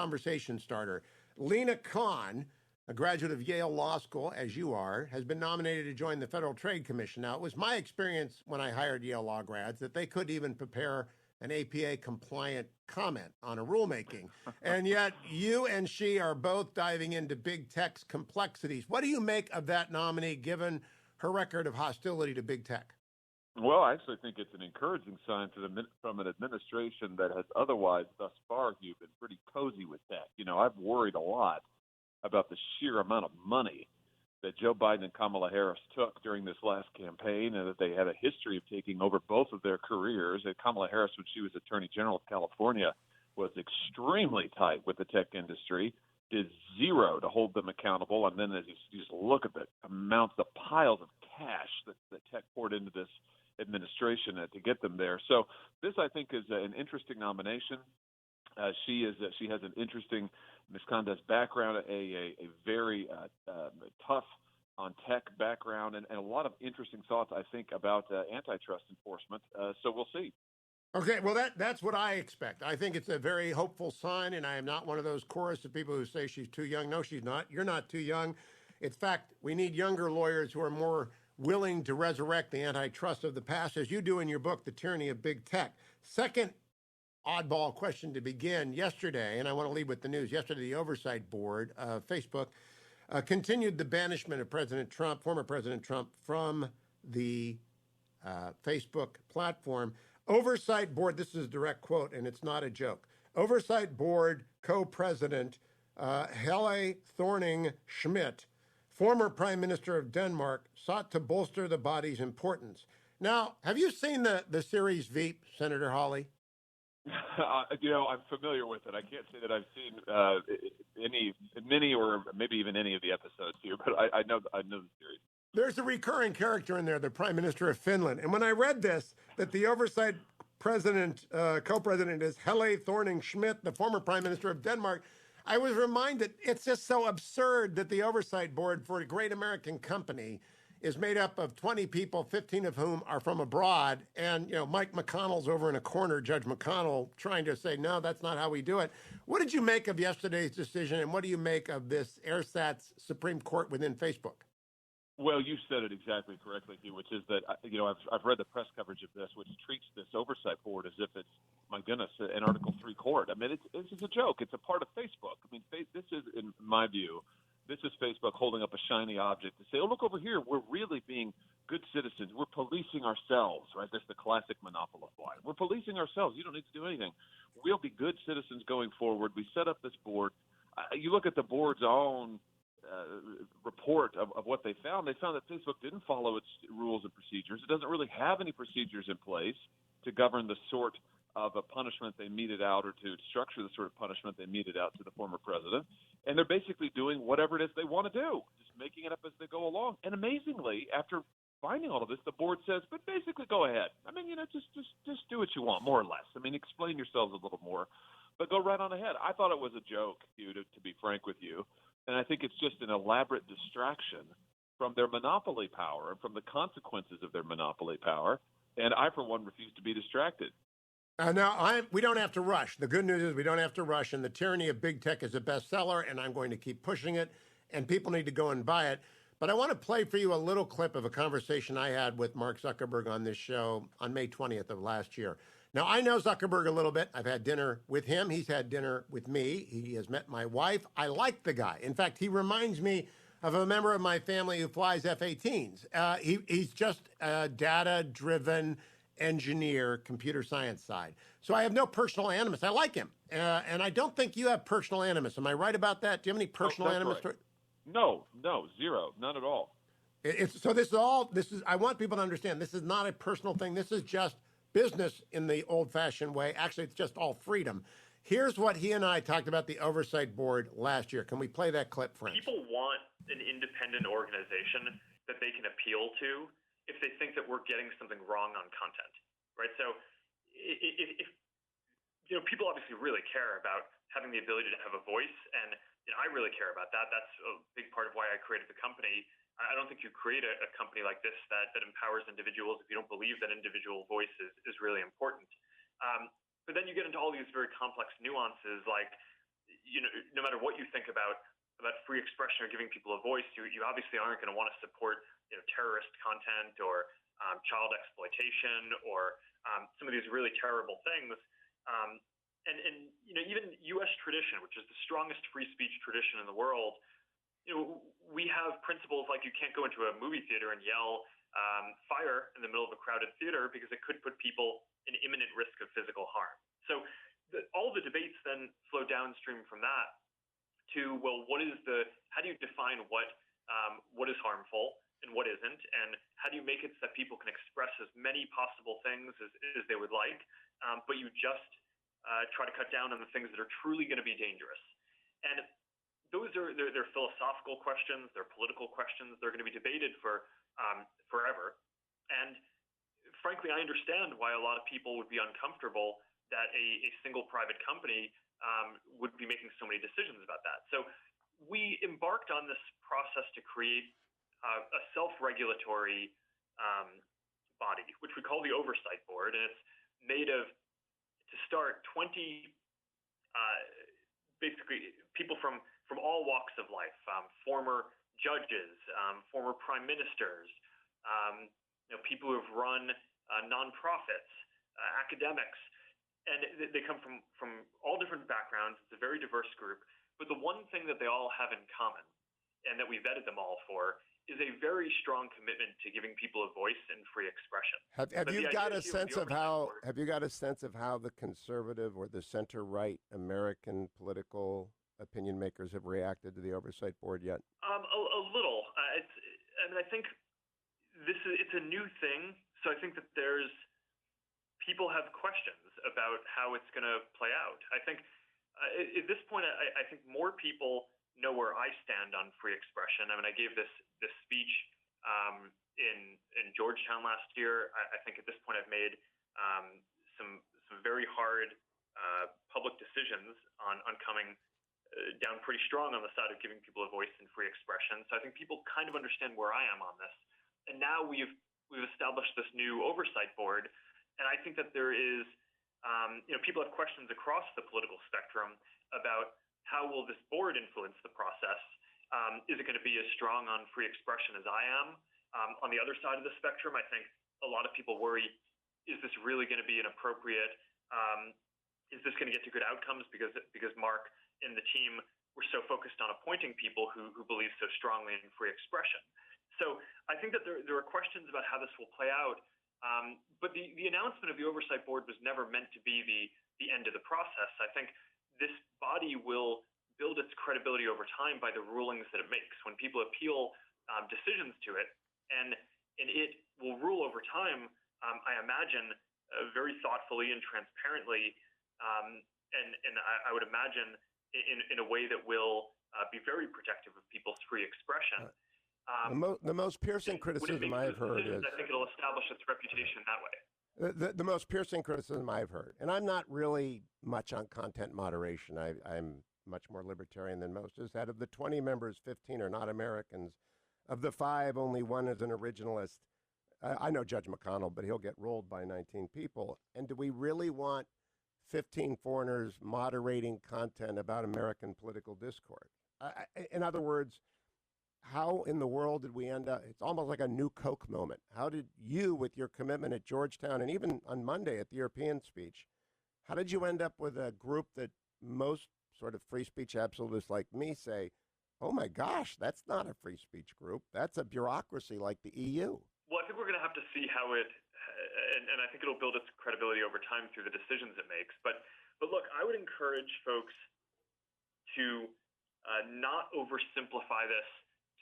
conversation starter. Lena Khan, a graduate of Yale Law School, as you are, has been nominated to join the Federal Trade Commission. Now, it was my experience when I hired Yale law grads that they couldn't even prepare an APA-compliant comment on a rulemaking. And yet, you and she are both diving into big tech's complexities. What do you make of that nominee, given her record of hostility to big tech? Well, I actually think it's an encouraging sign from an administration that has otherwise, thus far, Hugh, been pretty cozy with tech. I've worried a lot about the sheer amount of money that Joe Biden and Kamala Harris took during this last campaign, and that they had a history of taking over both of their careers. And Kamala Harris, when she was Attorney General of California, was extremely tight with the tech industry, did zero to hold them accountable. And then as you just look at the amounts, the piles of cash that tech poured into this administration to get them there. So this, I think, is an interesting nomination. She has an interesting misconduct background, a very tough on tech background, and a lot of interesting thoughts, I think, about antitrust enforcement. So we'll see. Okay, well, that's what I expect. I think it's a very hopeful sign, and I am not one of those chorus of people who say she's too young. No, she's not. You're not too young. In fact, we need younger lawyers who are more willing to resurrect the antitrust of the past, as you do in your book, The Tyranny of Big Tech. Second oddball question to begin. Yesterday, and I want to lead with the news, yesterday the Oversight Board, Facebook, continued the banishment of President Trump, former President Trump, from the Facebook platform. Oversight Board, this is a direct quote, and it's not a joke. Oversight Board co-president Helle Thorning-Schmidt, former Prime Minister of Denmark, sought to bolster the body's importance. Now, have you seen the series Veep, Senator Hawley? I'm familiar with it. I can't say that I've seen many or maybe even any of the episodes here, but I know the series. There's a recurring character in there, the Prime Minister of Finland. And when I read this, that the Oversight co-president is Helle Thorning-Schmidt, the former Prime Minister of Denmark, I was reminded it's just so absurd that the Oversight Board for a great American company is made up of 20 people, 15 of whom are from abroad. And, Mike McConnell's over in a corner, Judge McConnell, trying to say, no, that's not how we do it. What did you make of yesterday's decision, and what do you make of this ersatz Supreme Court within Facebook? Well, you said it exactly correctly, Hugh, which is that, I've read the press coverage of this, which treats this Oversight Board as if it's, my goodness, an Article 3 court. I mean, it's a joke. It's a part of Facebook. I mean, this is, in my view, this is Facebook holding up a shiny object to say, oh, look over here. We're really being good citizens. We're policing ourselves, right? That's the classic monopolist line. We're policing ourselves. You don't need to do anything. We'll be good citizens going forward. We set up this board. You look at the board's own report of what they found. They found that Facebook didn't follow its rules and procedures. It doesn't really have any procedures in place to govern the sort of a punishment they meted out, or to structure the sort of punishment they meted out to the former president. And they're basically doing whatever it is they want to do, just making it up as they go along. And amazingly, after finding all of this, the board says, but basically go ahead. I mean, just do what you want, more or less. I mean, explain yourselves a little more, but go right on ahead. I thought it was a joke, Hugh, to be frank with you. And I think it's just an elaborate distraction from their monopoly power and from the consequences of their monopoly power. And I, for one, refuse to be distracted. Now, we don't have to rush. The good news is we don't have to rush. And The Tyranny of Big Tech is a bestseller, and I'm going to keep pushing it, and people need to go and buy it. But I want to play for you a little clip of a conversation I had with Mark Zuckerberg on this show on May 20th of last year. Now, I know Zuckerberg a little bit. I've had dinner with him. He's had dinner with me. He has met my wife. I like the guy. In fact, he reminds me of a member of my family who flies F-18s. He's just a data-driven engineer, computer science side. So I have no personal animus. I like him. And I don't think you have personal animus. Am I right about that? Do you have any personal animus? Right. No, zero, none at all. I want people to understand, this is not a personal thing. This is just business in the old-fashioned way. Actually, it's just all freedom. Here's what he and I talked about the Oversight Board last year. Can we play that clip, friends? People want an independent organization that they can appeal to if they think that we're getting something wrong on content, right? So if people obviously really care about having the ability to have a voice, and I really care about that. That's a big part of why I created the company. I don't think you create a company like this that empowers individuals if you don't believe that individual voice is really important. But then you get into all these very complex nuances, like, no matter what you think about free expression or giving people a voice, you obviously aren't going to want to support terrorist content or child exploitation or some of these really terrible things. And even U.S. tradition, which is the strongest free speech tradition in the world, we have principles like you can't go into a movie theater and yell fire in the middle of a crowded theater because it could put people in imminent risk of physical harm. So all the debates then flow downstream from that to, well, how do you define what is harmful and what isn't, and how do you make it so that people can express as many possible things as they would like, but you just try to cut down on the things that are truly going to be dangerous. And those they're philosophical questions, they're political questions, they're going to be debated for forever. And frankly, I understand why a lot of people would be uncomfortable that a single private company would be making so many decisions about that. So we embarked on this process to create a self-regulatory body, which we call the Oversight Board, and it's made of, to start, 20 basically people from all walks of life, former judges, former prime ministers, people who have run nonprofits, academics, and they come from all different backgrounds. It's a very diverse group, but the one thing that they all have in common, and that we vetted them all for, is a very strong commitment to giving people a voice and free expression. Have you got a sense of how? Have you got a sense of how the conservative or the center-right American political opinion makers have reacted to the Oversight Board yet? A little. I think it's a new thing, so I think that people have questions about how it's going to play out. I think at this point, I think more people know where I stand on free expression. I mean, I gave this speech in Georgetown last year. I think at this point I've made some very hard public decisions on coming down pretty strong on the side of giving people a voice and free expression. So I think people kind of understand where I am on this. And now we've established this new oversight board, and I think that there is, people have questions across the political spectrum about how will this board influence the process. Is it going to be as strong on free expression as I am? On the other side of the spectrum, I think a lot of people worry, is this really going to be an appropriate, is this going to get to good outcomes because Mark and the team were so focused on appointing people who believe so strongly in free expression. So I think that there are questions about how this will play out. But the announcement of the Oversight Board was never meant to be the end of the process. I think this body will build its credibility over time by the rulings that it makes. When people appeal decisions to it, and it will rule over time, I imagine, very thoughtfully and transparently, and I would imagine in a way that will be very protective of people's free expression. The most piercing criticism I've heard is, I think it'll establish its reputation that way. The most piercing criticism I've heard, and I'm not really much on content moderation. I'm much more libertarian than most, is that of the 20 members, 15 are not Americans. Of the 5, only 1 is an originalist. I know Judge McConnell, but he'll get rolled by 19 people. And do we really want 15 foreigners moderating content about American political discourse? In other words, how in the world did we end up? It's almost like a new Coke moment. How did you, with your commitment at Georgetown and even on Monday at the European speech, how did you end up with a group that most sort of free speech absolutists like me say, oh my gosh, that's not a free speech group. That's a bureaucracy like the EU. Well, I think we're going to have to see how it, and I think it'll build its credibility over time through the decisions it makes. But look, I would encourage folks to not oversimplify this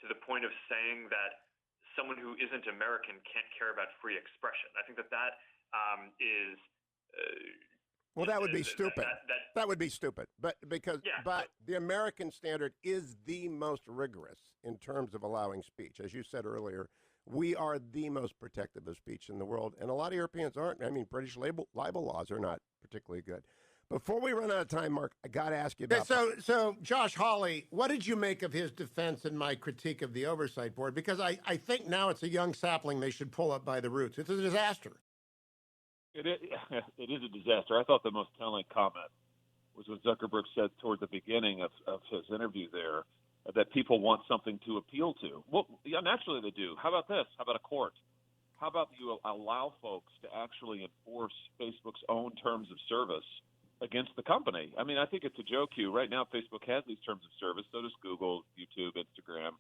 to the point of saying that someone who isn't American can't care about free expression. I think that is. Well, that would be stupid. That would be stupid. But the American standard is the most rigorous in terms of allowing speech. As you said earlier, we are the most protective of speech in the world, and a lot of Europeans aren't. I mean, British libel laws are not particularly good. Before we run out of time, Mark, I got to ask you about... So Josh Hawley, what did you make of his defense and my critique of the Oversight Board? Because I think now it's a young sapling they should pull up by the roots. It's a disaster. It is a disaster. I thought the most telling comment was when Zuckerberg said toward the beginning of his interview there that people want something to appeal to. Well, yeah, naturally they do. How about this? How about a court? How about you allow folks to actually enforce Facebook's own terms of service against the company? I mean, I think it's a joke, Hugh. Right now, Facebook has these terms of service. So does Google, YouTube, Instagram,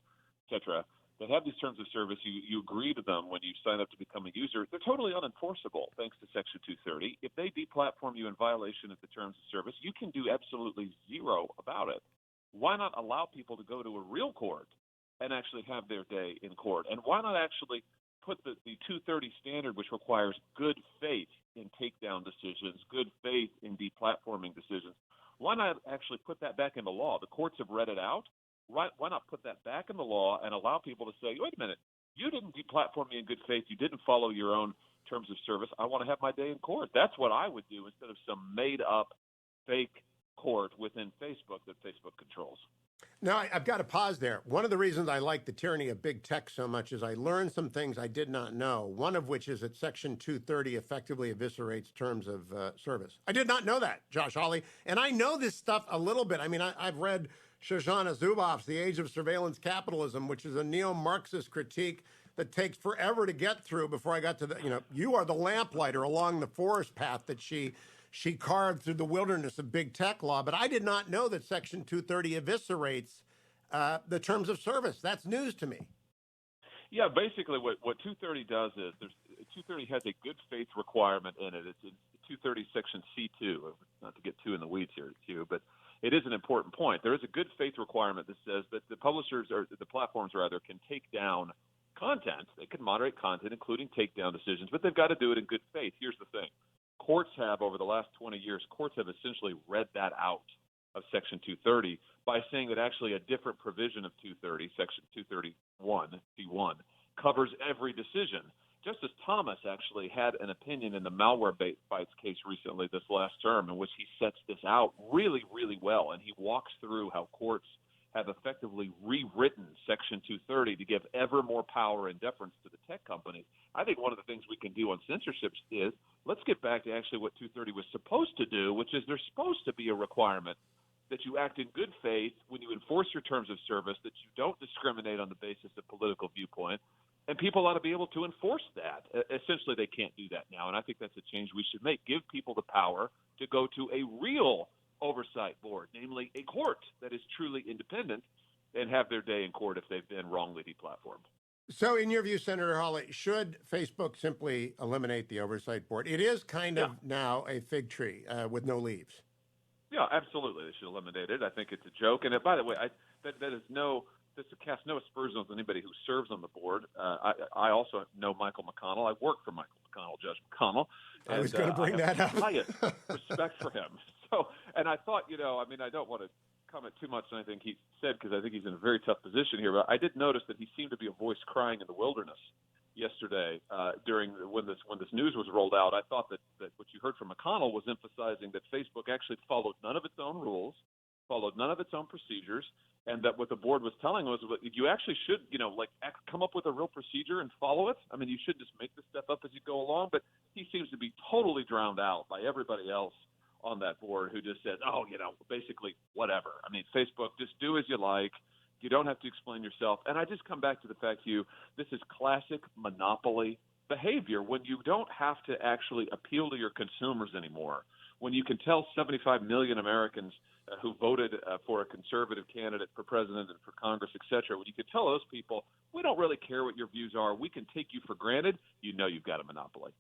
etc. They have these terms of service. You agree to them when you sign up to become a user. They're totally unenforceable thanks to Section 230. If they deplatform you in violation of the terms of service, you can do absolutely zero about it. Why not allow people to go to a real court and actually have their day in court? And why not actually put the 230 standard, which requires good faith in takedown decisions, good faith in deplatforming decisions, why not actually put that back into law? The courts have read it out. Why not put that back in the law and allow people to say, wait a minute, you didn't deplatform me in good faith. You didn't follow your own terms of service. I want to have my day in court. That's what I would do instead of some made-up fake court within Facebook that Facebook controls. Now, I've got to pause there. One of the reasons I like the tyranny of big tech so much is I learned some things I did not know, one of which is that Section 230 effectively eviscerates terms of service. I did not know that, Josh Hawley. And I know this stuff a little bit. I mean, I've read Shoshana Zuboff's The Age of Surveillance Capitalism, which is a neo-Marxist critique that takes forever to get through before I got to the, you are the lamplighter along the forest path that she carved through the wilderness of big tech law. But I did not know that Section 230 eviscerates the terms of service. That's news to me. Yeah, basically what 230 does is 230 has a good faith requirement in it. It's in 230 Section C2, not to get too in the weeds here, Hugh, but it is an important point. There is a good faith requirement that says that the publishers, or the platforms rather, can take down content. They can moderate content, including takedown decisions, but they've got to do it in good faith. Here's the thing. Courts have, over the last 20 years, courts have essentially read that out of Section 230 by saying that actually a different provision of 230, Section 231, C1, covers every decision. Justice Thomas actually had an opinion in the Malwarebytes case recently this last term in which he sets this out really, really well, and he walks through how courts have effectively rewritten Section 230 to give ever more power and deference to the tech companies. I think one of the things we can do on censorship is let's get back to actually what 230 was supposed to do, which is there's supposed to be a requirement that you act in good faith when you enforce your terms of service, that you don't discriminate on the basis of political viewpoint, and people ought to be able to enforce that. Essentially, they can't do that now, and I think that's a change we should make. Give people the power to go to a real oversight board, namely a court that is truly independent, and have their day in court if they've been wrongly deplatformed. So in your view, Senator Hawley, should Facebook simply eliminate the oversight board? It is kind of now a fig tree with no leaves. Yeah, absolutely. They should eliminate it. I think it's a joke. And by the way, this casts no aspersions on anybody who serves on the board. I also know Michael McConnell. I work for Michael McConnell, Judge McConnell. I was going to bring that up. Highest respect for him. So, and I thought, I don't want to comment too much on anything he said because I think he's in a very tough position here. But I did notice that he seemed to be a voice crying in the wilderness yesterday when this news was rolled out. I thought that what you heard from McConnell was emphasizing that Facebook actually followed none of its own rules, followed none of its own procedures, and that what the board was telling was you actually should, come up with a real procedure and follow it. I mean, you should just make this stuff up as you go along. But he seems to be totally drowned out by everybody else on that board who just says, basically whatever. I mean, Facebook, just do as you like. You don't have to explain yourself. And I just come back to the fact, Hugh, this is classic monopoly behavior when you don't have to actually appeal to your consumers anymore, when you can tell 75 million Americans who voted for a conservative candidate for president and for Congress, et cetera, when you can tell those people, we don't really care what your views are. We can take you for granted. You've got a monopoly.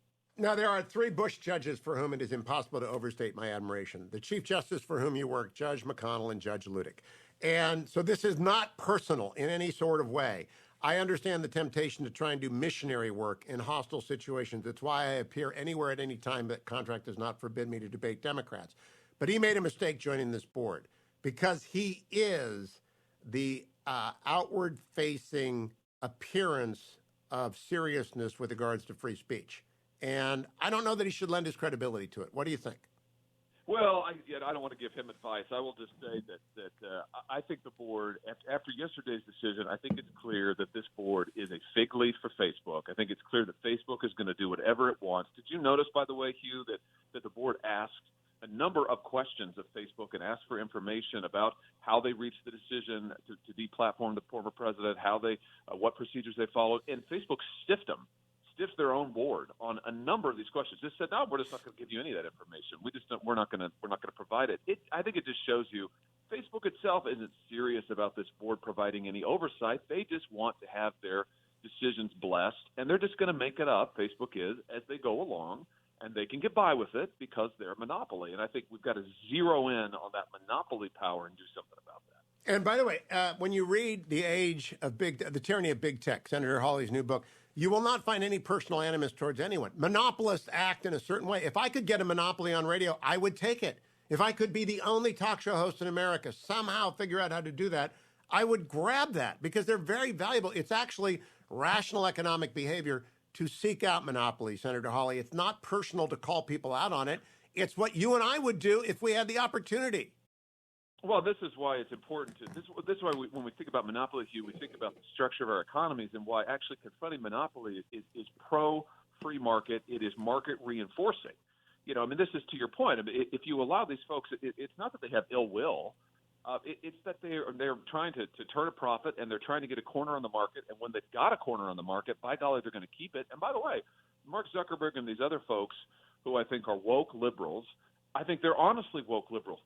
Now, there are three Bush judges for whom it is impossible to overstate my admiration. The Chief Justice for whom you work, Judge McConnell and Judge Ludick. And so this is not personal in any sort of way. I understand the temptation to try and do missionary work in hostile situations. It's why I appear anywhere at any time that contract does not forbid me to debate Democrats. But he made a mistake joining this board because he is the outward-facing appearance of seriousness with regards to free speech. And I don't know that he should lend his credibility to it. What do you think? Well, I don't want to give him advice. I will just say that I think the board, after yesterday's decision, I think it's clear that this board is a fig leaf for Facebook. I think it's clear that Facebook is going to do whatever it wants. Did you notice, by the way, Hugh, that the board asked a a number of questions of Facebook and ask for information about how they reached the decision to deplatform the former president, how they, what procedures they followed, and Facebook stiffed their own board on a number of these questions. Just said, no, we're just not going to give you any of that information. We're not going to provide it. I think it just shows you Facebook itself isn't serious about this board providing any oversight. They just want to have their decisions blessed, and they're just going to make it up. Facebook is as they go along, and they can get by with it because they're a monopoly. And I think we've got to zero in on that monopoly power and do something about that. And by the way, when you read The Tyranny of Big Tech, Senator Hawley's new book, you will not find any personal animus towards anyone. Monopolists act in a certain way. If I could get a monopoly on radio, I would take it. If I could be the only talk show host in America, somehow figure out how to do that, I would grab that because they're very valuable. It's actually rational economic behavior to seek out monopoly, Senator Hawley. It's not personal to call people out on it. It's what you and I would do if we had the opportunity. Well, this is why it's important to this is why when we think about monopoly, Hugh, we think about the structure of our economies and why actually confronting monopoly is pro free market. It is market reinforcing. You know, I mean, this is to your point. I mean, if you allow these folks, it's not that they have ill will. It's that they're trying to turn a profit and they're trying to get a corner on the market. And when they've got a corner on the market, by golly, they're going to keep it. And by the way, Mark Zuckerberg and these other folks who I think are woke liberals, I think they're honestly woke liberals.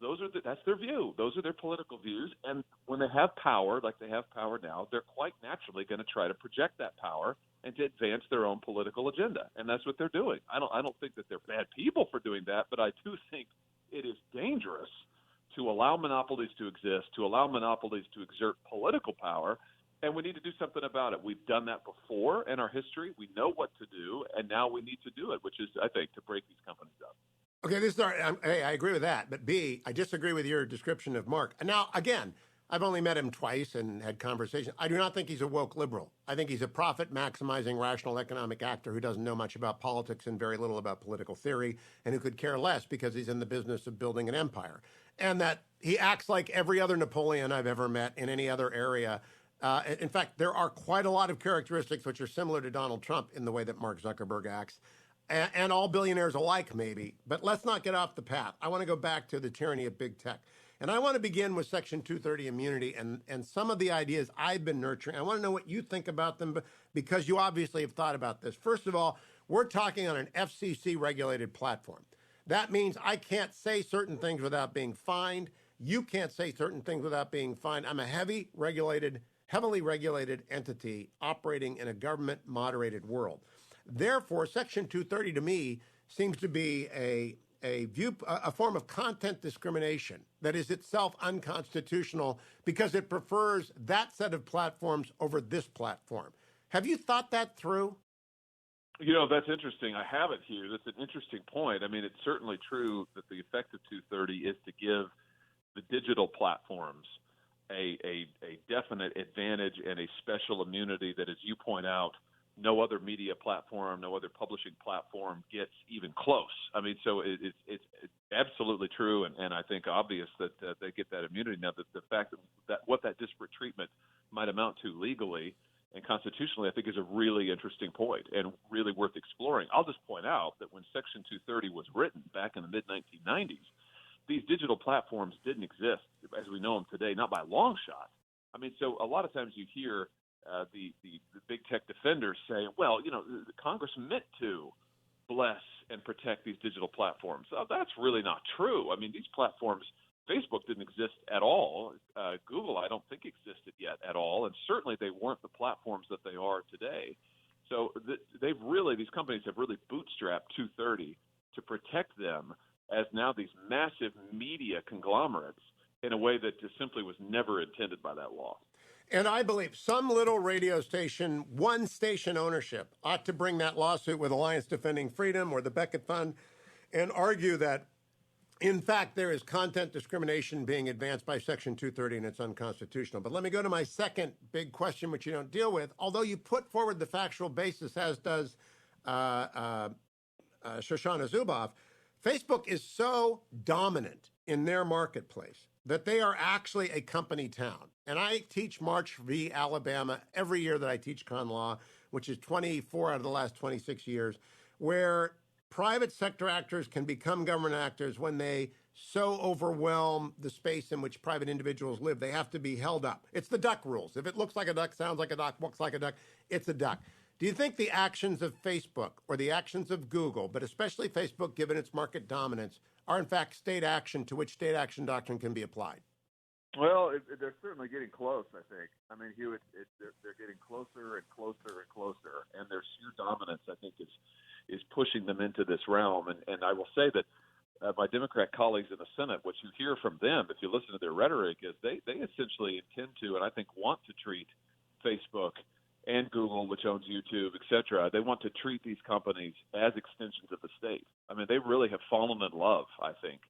That's their view. Those are their political views. And when they have power, like they have power now, they're quite naturally going to try to project that power and to advance their own political agenda. And that's what they're doing. I don't think that they're bad people for doing that, but I do think it is dangerous to allow monopolies to exist, to allow monopolies to exert political power, and we need to do something about it. We've done that before in our history. We know what to do, and now we need to do it, which is, I think, to break these companies up. Okay, A, I agree with that, but B, I disagree with your description of Mark. Now, again, I've only met him twice and had conversations. I do not think he's a woke liberal. I think he's a profit-maximizing rational economic actor who doesn't know much about politics and very little about political theory, and who could care less because he's in the business of building an empire. And that he acts like every other Napoleon I've ever met in any other area. In fact, there are quite a lot of characteristics which are similar to Donald Trump in the way that Mark Zuckerberg acts. And all billionaires alike, maybe. But let's not get off the path. I want to go back to the tyranny of big tech. And I want to begin with Section 230 immunity and some of the ideas I've been nurturing. I want to know what you think about them because you obviously have thought about this. First of all, we're talking on an FCC-regulated platform. That means I can't say certain things without being fined. You can't say certain things without being fined. I'm a heavily regulated entity operating in a government-moderated world. Therefore, Section 230 to me seems to be a form of content discrimination that is itself unconstitutional because it prefers that set of platforms over this platform. Have you thought that through? You know, that's interesting. I have it here. That's an interesting point. I mean, it's certainly true that the effect of 230 is to give the digital platforms a definite advantage and a special immunity that, as you point out, no other media platform, no other publishing platform gets even close. I mean, so it's absolutely true, and I think obvious that they get that immunity. Now, the fact that what that disparate treatment might amount to legally and constitutionally, I think is a really interesting point and really worth exploring. I'll just point out that when Section 230 was written back in the mid-1990s, these digital platforms didn't exist as we know them today, not by a long shot. I mean, so a lot of times you hear the big tech defenders say, well, you know, the Congress meant to bless and protect these digital platforms. That's really not true. I mean, these platforms, Facebook didn't exist at all. Google, I don't think existed yet at all. And certainly they weren't the platforms that they are today. So these companies have really bootstrapped 230 to protect them as now these massive media conglomerates in a way that just simply was never intended by that law. And I believe some little radio station, one station ownership ought to bring that lawsuit with Alliance Defending Freedom or the Beckett Fund and argue that, in fact, there is content discrimination being advanced by Section 230 and it's unconstitutional. But let me go to my second big question, which you don't deal with, although you put forward the factual basis, as does Shoshana Zuboff. Facebook is so dominant in their marketplace that they are actually a company town. And I teach March v. Alabama every year that I teach con law, which is 24 out of the last 26 years, where private sector actors can become government actors when they so overwhelm the space in which private individuals live. They have to be held up. It's the duck rules. If it looks like a duck, sounds like a duck, walks like a duck, it's a duck. Do you think the actions of Facebook or the actions of Google, but especially Facebook, given its market dominance, are in fact state action to which state action doctrine can be applied? Well, they're certainly getting close, I think. I mean, Hugh, they're getting closer and closer and closer, and their sheer dominance, I think, is pushing them into this realm. And I will say that my Democrat colleagues in the Senate, what you hear from them, if you listen to their rhetoric, is they essentially intend to, and I think want to treat Facebook and Google, which owns YouTube, et cetera, they want to treat these companies as extensions of the state. I mean, they really have fallen in love, I think,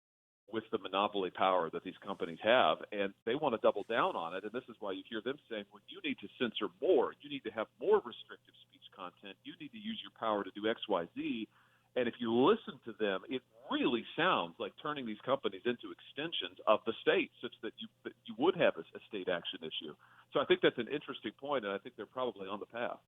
with the monopoly power that these companies have, and they want to double down on it. And this is why you hear them saying, well, you need to censor more. You need to have more restrictive speech content. You need to use your power to do X, Y, Z. And if you listen to them, it really sounds like turning these companies into extensions of the state, such that you would have a state action issue. So I think that's an interesting point, and I think they're probably on the path.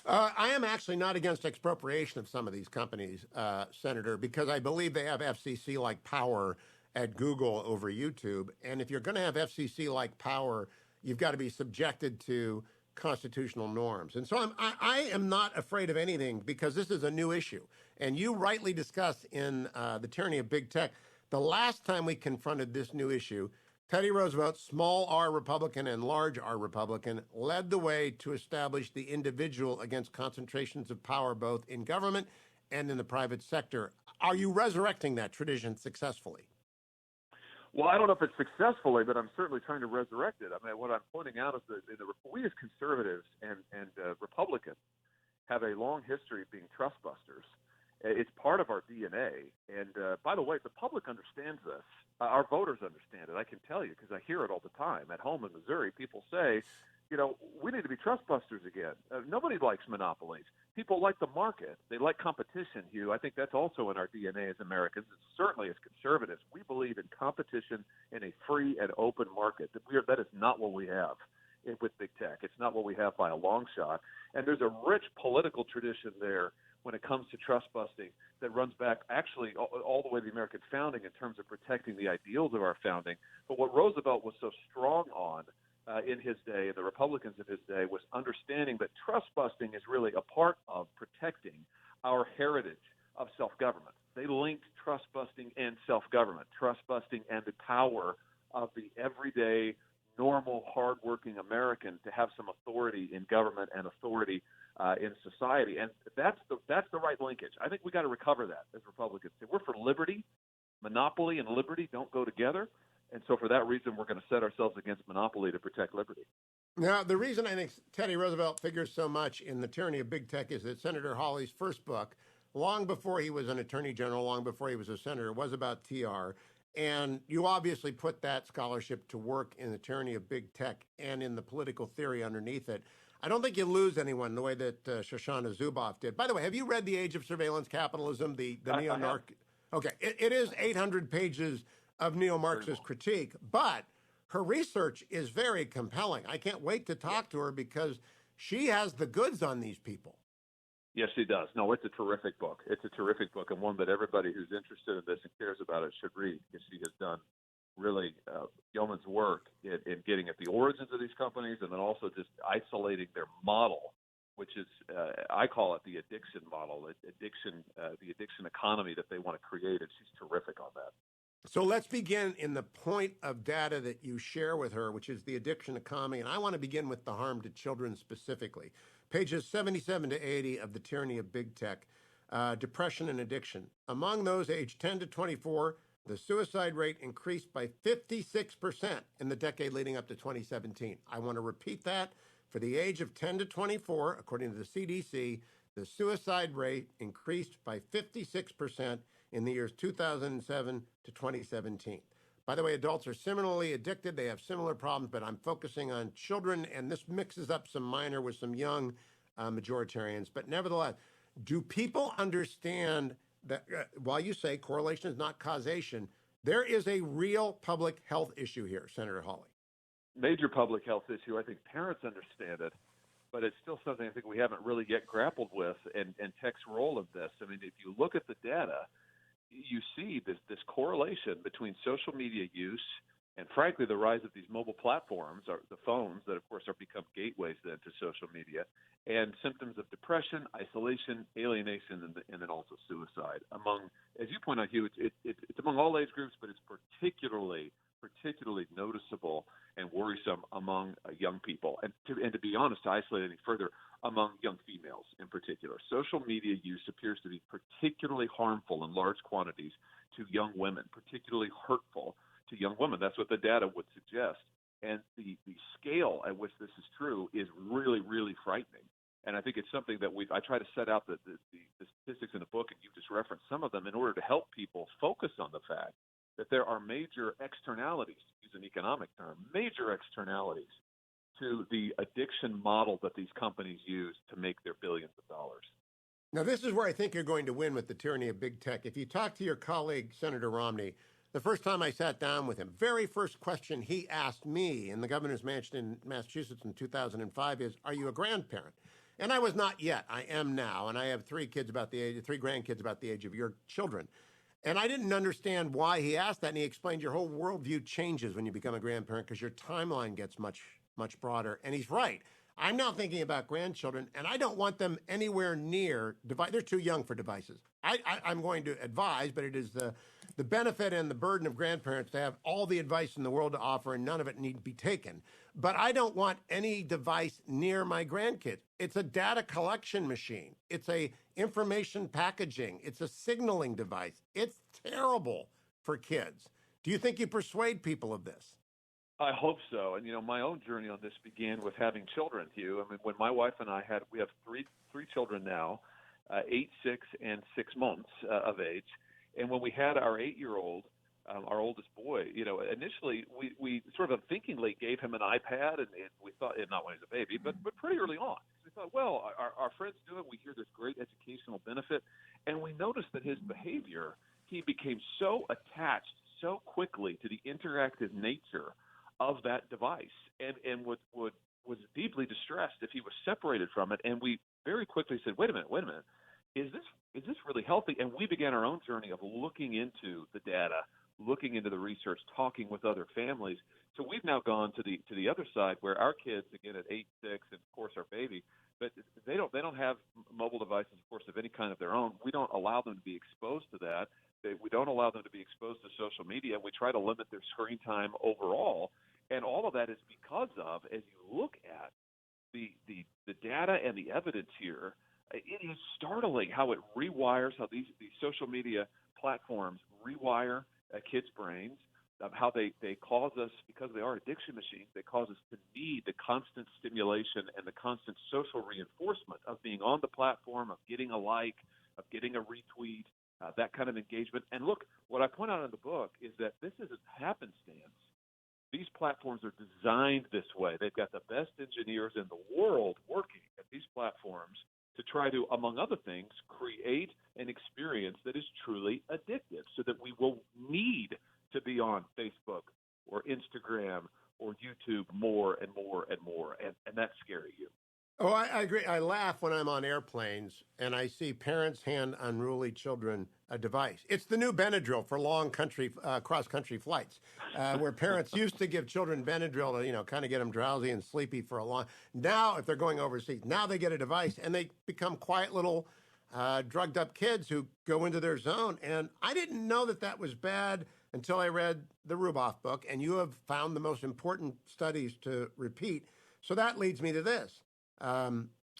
I am actually not against expropriation of some of these companies, Senator, because I believe they have FCC-like power at Google over YouTube. And if you're going to have FCC-like power, you've got to be subjected to constitutional norms. And so I am not afraid of anything because this is a new issue. And you rightly discussed in The Tyranny of Big Tech, the last time we confronted this new issue, Teddy Roosevelt, small r Republican and large r Republican, led the way to establish the individual against concentrations of power both in government and in the private sector. Are you resurrecting that tradition successfully? Well, I don't know if it's successfully, but I'm certainly trying to resurrect it. I mean, what I'm pointing out is that we as conservatives and Republicans have a long history of being trustbusters. It's part of our DNA. And by the way, the public understands this. Our voters understand it. I can tell you because I hear it all the time. At home in Missouri, people say, you know, we need to be trustbusters again. Nobody likes monopolies. People like the market. They like competition, Hugh. I think that's also in our DNA as Americans, and certainly as conservatives. We believe in competition in a free and open market. That is not what we have with big tech. It's not what we have by a long shot. And there's a rich political tradition there when it comes to trust busting that runs back actually all the way to the American founding in terms of protecting the ideals of our founding. But what Roosevelt was so strong on in his day, and the Republicans of his day, was understanding that trust busting is really a part of protecting our heritage of self-government. They linked trust busting and self-government, trust busting and the power of the everyday, normal, hardworking American to have some authority in government and authority in society. And that's the right linkage. I think we got to recover that as Republicans. We're for liberty. Monopoly and liberty don't go together. And so for that reason, we're going to set ourselves against monopoly to protect liberty. Now, the reason I think Teddy Roosevelt figures so much in The Tyranny of Big Tech is that Senator Hawley's first book, long before he was an attorney general, long before he was a senator, was about TR. And you obviously put that scholarship to work in The Tyranny of Big Tech and in the political theory underneath it. I don't think you lose anyone the way that Shoshana Zuboff did. By the way, have you read The Age of Surveillance Capitalism, the neo-narc? Okay, it is 800 pages of neo-Marxist critique, but her research is very compelling. I can't wait to talk to her because she has the goods on these people. Yes, she does. No, it's a terrific book. It's a terrific book, and one that everybody who's interested in this and cares about it should read, because she has done really yeoman's work in getting at the origins of these companies, and then also just isolating their model, which is, I call it the addiction model, the addiction economy that they want to create, and she's terrific on that. So let's begin in the point of data that you share with her, which is the addiction economy. And I want to begin with the harm to children specifically. Pages 77 to 80 of The Tyranny of Big Tech, depression and addiction. Among those aged 10 to 24, the suicide rate increased by 56% in the decade leading up to 2017. I want to repeat that. For the age of 10 to 24, according to the CDC, the suicide rate increased by 56% in the years 2007 to 2017. By the way, adults are similarly addicted. They have similar problems, but I'm focusing on children, and this mixes up some minor with some young majoritarians. But nevertheless, do people understand that while you say correlation is not causation, there is a real public health issue here, Senator Hawley? Major public health issue. I think parents understand it. but it's still something I think we haven't really yet grappled with, and tech's role in this. I mean, if you look at the data, you see this correlation between social media use and, frankly, the rise of these mobile platforms, or the phones that, of course, are become gateways then to social media, and symptoms of depression, isolation, alienation, and then also suicide. Among, as you point out, Hugh, it's among all age groups, but it's particularly noticeable and worrisome among young people. And to be honest, to isolate any further, among young females in particular. Social media use appears to be particularly harmful in large quantities to young women, particularly hurtful to young women. That's what the data would suggest. And the scale at which this is true is really, really frightening. And I think it's something that I try to set out the statistics in the book, and you just referenced some of them, in order to help people focus on the fact that there are major externalities, to use an economic term, major externalities to the addiction model that these companies use to make their billions of dollars. Now, this is where I think you're going to win with the tyranny of big tech. If you talk to your colleague, Senator Romney, the first time I sat down with him, very first question he asked me in the governor's mansion in Massachusetts in 2005 is, "Are you a grandparent?" And I was not yet. I am now, and I have three grandkids about the age of your children. And I didn't understand why he asked that, and he explained your whole worldview changes when you become a grandparent because your timeline gets much broader. And he's right. I'm now thinking about grandchildren, and I don't want them anywhere near device. They're too young for devices. I'm going to advise, but it is the benefit and the burden of grandparents to have all the advice in the world to offer, and none of it need be taken. But I don't want any device near my grandkids. It's a data collection machine. It's a information packaging. It's a signaling device. It's terrible for kids. Do you think you persuade people of this? I hope so. And, my own journey on this began with having children, Hugh. I mean, when my wife and we have three children now, 8, 6, and 6 months of age. And when we had our 8-year-old, our oldest boy, initially we sort of unthinkingly gave him an iPad, and we thought, not when he was a baby, but pretty early on. We thought, well, our friends do it. We hear this great educational benefit. And we noticed that his behavior, he became so attached so quickly to the interactive nature of that device, and was deeply distressed if he was separated from it. And we very quickly said, wait a minute, is this really healthy? And we began our own journey of looking into the data, looking into the research, talking with other families. So we've now gone to the other side, where our kids, again at 8, 6, and of course our baby, but they don't have mobile devices, of course, of any kind of their own. We don't allow them to be exposed to that. We don't allow them to be exposed to social media. We try to limit their screen time overall. And all of that is because of, as you look at the data and the evidence here, it is startling how it rewires, how these social media platforms rewire kids' brains, how they cause us, because they are addiction machines, they cause us to need the constant stimulation and the constant social reinforcement of being on the platform, of getting a like, of getting a retweet, that kind of engagement. And look, what I point out in the book is that this isn't happenstance. These platforms are designed this way. They've got the best engineers in the world working at these platforms to try to, among other things, create an experience that is truly addictive, so that we will need to be on Facebook or Instagram or YouTube more and more and more. And that's scary, you. Oh, I agree. I laugh when I'm on airplanes and I see parents hand unruly children a device. It's the new Benadryl for long cross-country flights, where parents used to give children Benadryl to, kind of get them drowsy and sleepy for a long. Now, if they're going overseas, now they get a device and they become quiet little drugged up kids who go into their zone. And I didn't know that was bad until I read the Ruboff book, and you have found the most important studies to repeat. So that leads me to this.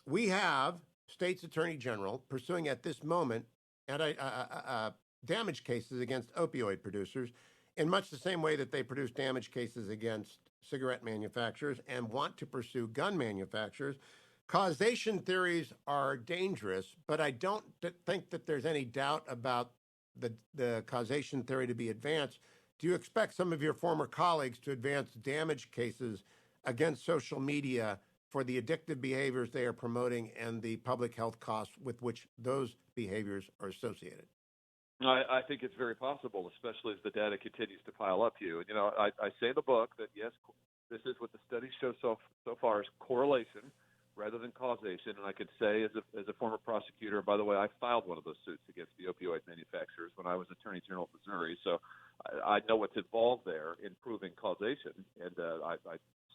We have state's attorney general pursuing at this moment damage cases against opioid producers in much the same way that they produce damage cases against cigarette manufacturers and want to pursue gun manufacturers. Causation theories are dangerous, but I don't think that there's any doubt about the causation theory to be advanced. Do you expect some of your former colleagues to advance damage cases against social media for the addictive behaviors they are promoting and the public health costs with which those behaviors are associated? I think it's very possible, especially as the data continues to pile up, Hugh. And, I say in the book that, yes, this is what the studies show so far is correlation rather than causation. And I could say, as a former prosecutor, by the way, I filed one of those suits against the opioid manufacturers when I was Attorney General of Missouri. So I know what's involved there in proving causation. And I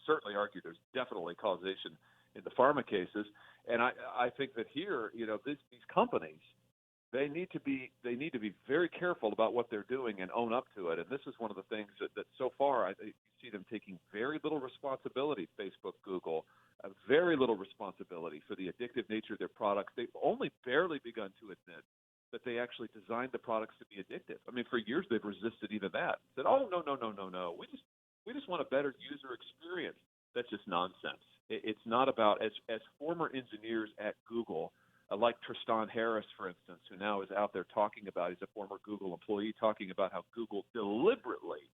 certainly argue there's definitely causation in the pharma cases. And I think that here, these companies, they need to be very careful about what they're doing and own up to it. And this is one of the things that so far you see them taking very little responsibility. Facebook, Google, very little responsibility for the addictive nature of their products. They've only barely begun to admit that they actually designed the products to be addictive. I mean, for years they've resisted even that. Said, "Oh, no. We just want a better user experience." That's just nonsense. It's not about, as former engineers at Google, like Tristan Harris, for instance, who now is out there talking about, he's a former Google employee, talking about how Google deliberately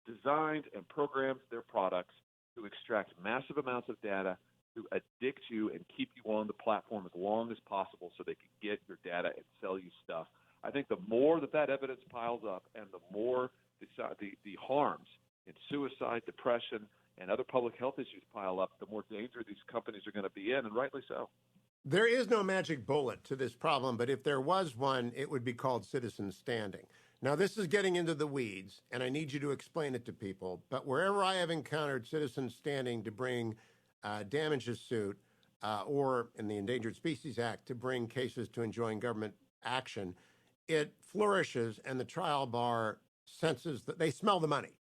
designed and programmed their products to extract massive amounts of data, to addict you and keep you on the platform as long as possible so they can get your data and sell you stuff. I think the more that evidence piles up and the more the harms in suicide, depression, and other public health issues pile up, the more danger these companies are going to be in, and rightly so. There is no magic bullet to this problem, but if there was one, it would be called citizen standing. Now, this is getting into the weeds, and I need you to explain it to people, but wherever I have encountered citizen standing to bring damages suit or in the Endangered Species Act to bring cases to enjoin government action, it flourishes and the trial bar senses that they smell the money.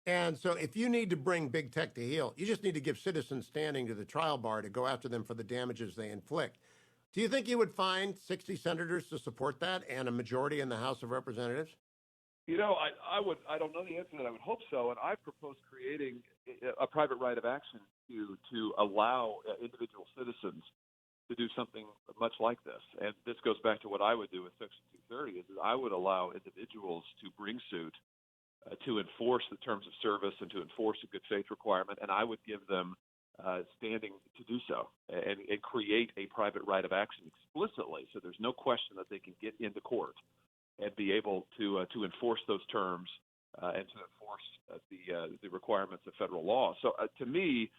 And so if you need to bring big tech to heel, you just need to give citizen standing to the trial bar to go after them for the damages they inflict. Do you think you would find 60 senators to support that and a majority in the House of Representatives? I don't know the answer to that. I would hope so. And I propose creating a private right of action to allow individual citizens to do something much like this. And this goes back to what I would do with Section 230, is that I would allow individuals to bring suit to enforce the terms of service and to enforce a good faith requirement, and I would give them standing to do so and create a private right of action explicitly, so there's no question that they can get into court and be able to enforce those terms and to enforce the requirements of federal law. So to me,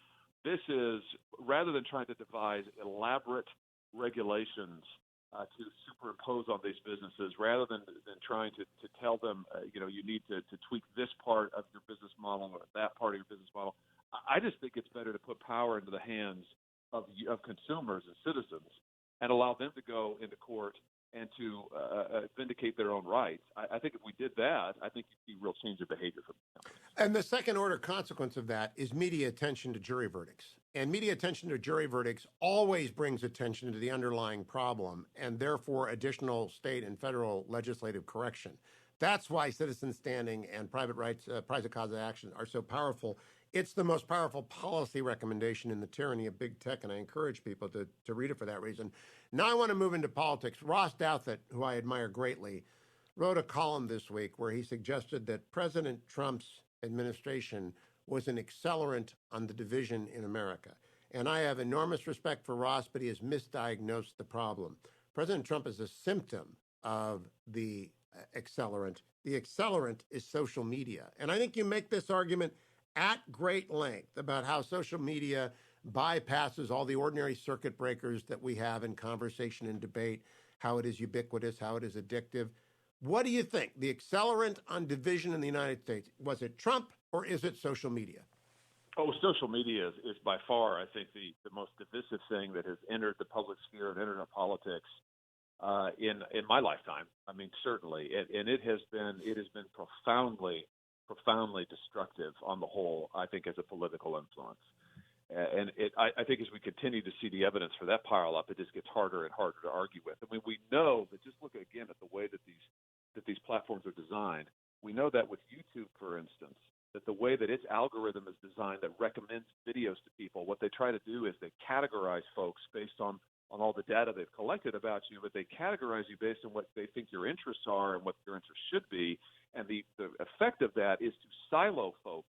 this is, rather than trying to devise elaborate regulations to superimpose on these businesses, rather than trying to tell them, you need to tweak this part of your business model or that part of your business model. I just think it's better to put power into the hands of consumers and citizens and allow them to go into court and to vindicate their own rights. I think if we did that, I think you'd see real change of behavior from the companies. And the second order consequence of that is media attention to jury verdicts. And media attention to jury verdicts always brings attention to the underlying problem and therefore additional state and federal legislative correction. That's why citizen standing and private rights, private cause of action are so powerful. It's the most powerful policy recommendation in the tyranny of big tech, and I encourage people to read it for that reason. Now I want to move into politics. Ross Douthat, who I admire greatly, wrote a column this week where he suggested that President Trump's administration was an accelerant on the division in America. And I have enormous respect for Ross, but he has misdiagnosed the problem. President Trump is a symptom of the accelerant. The accelerant is social media. And I think you make this argument at great length about how social media bypasses all the ordinary circuit breakers that we have in conversation and debate, how it is ubiquitous, how it is addictive. What do you think? The accelerant on division in the United States, was it Trump or is it social media? Oh, social media is by far, I think, the most divisive thing that has entered the public sphere of internet politics in my lifetime. I mean, certainly, and it has been profoundly destructive on the whole, I think, as a political influence. And I think as we continue to see the evidence for that pile up, it just gets harder and harder to argue with. I mean, we know that, just look again at the way that these platforms are designed. We know that with YouTube, for instance, that the way that its algorithm is designed that recommends videos to people, what they try to do is they categorize folks based on all the data they've collected about you, but they categorize you based on what they think your interests are and what your interests should be. And the effect of that is to silo folks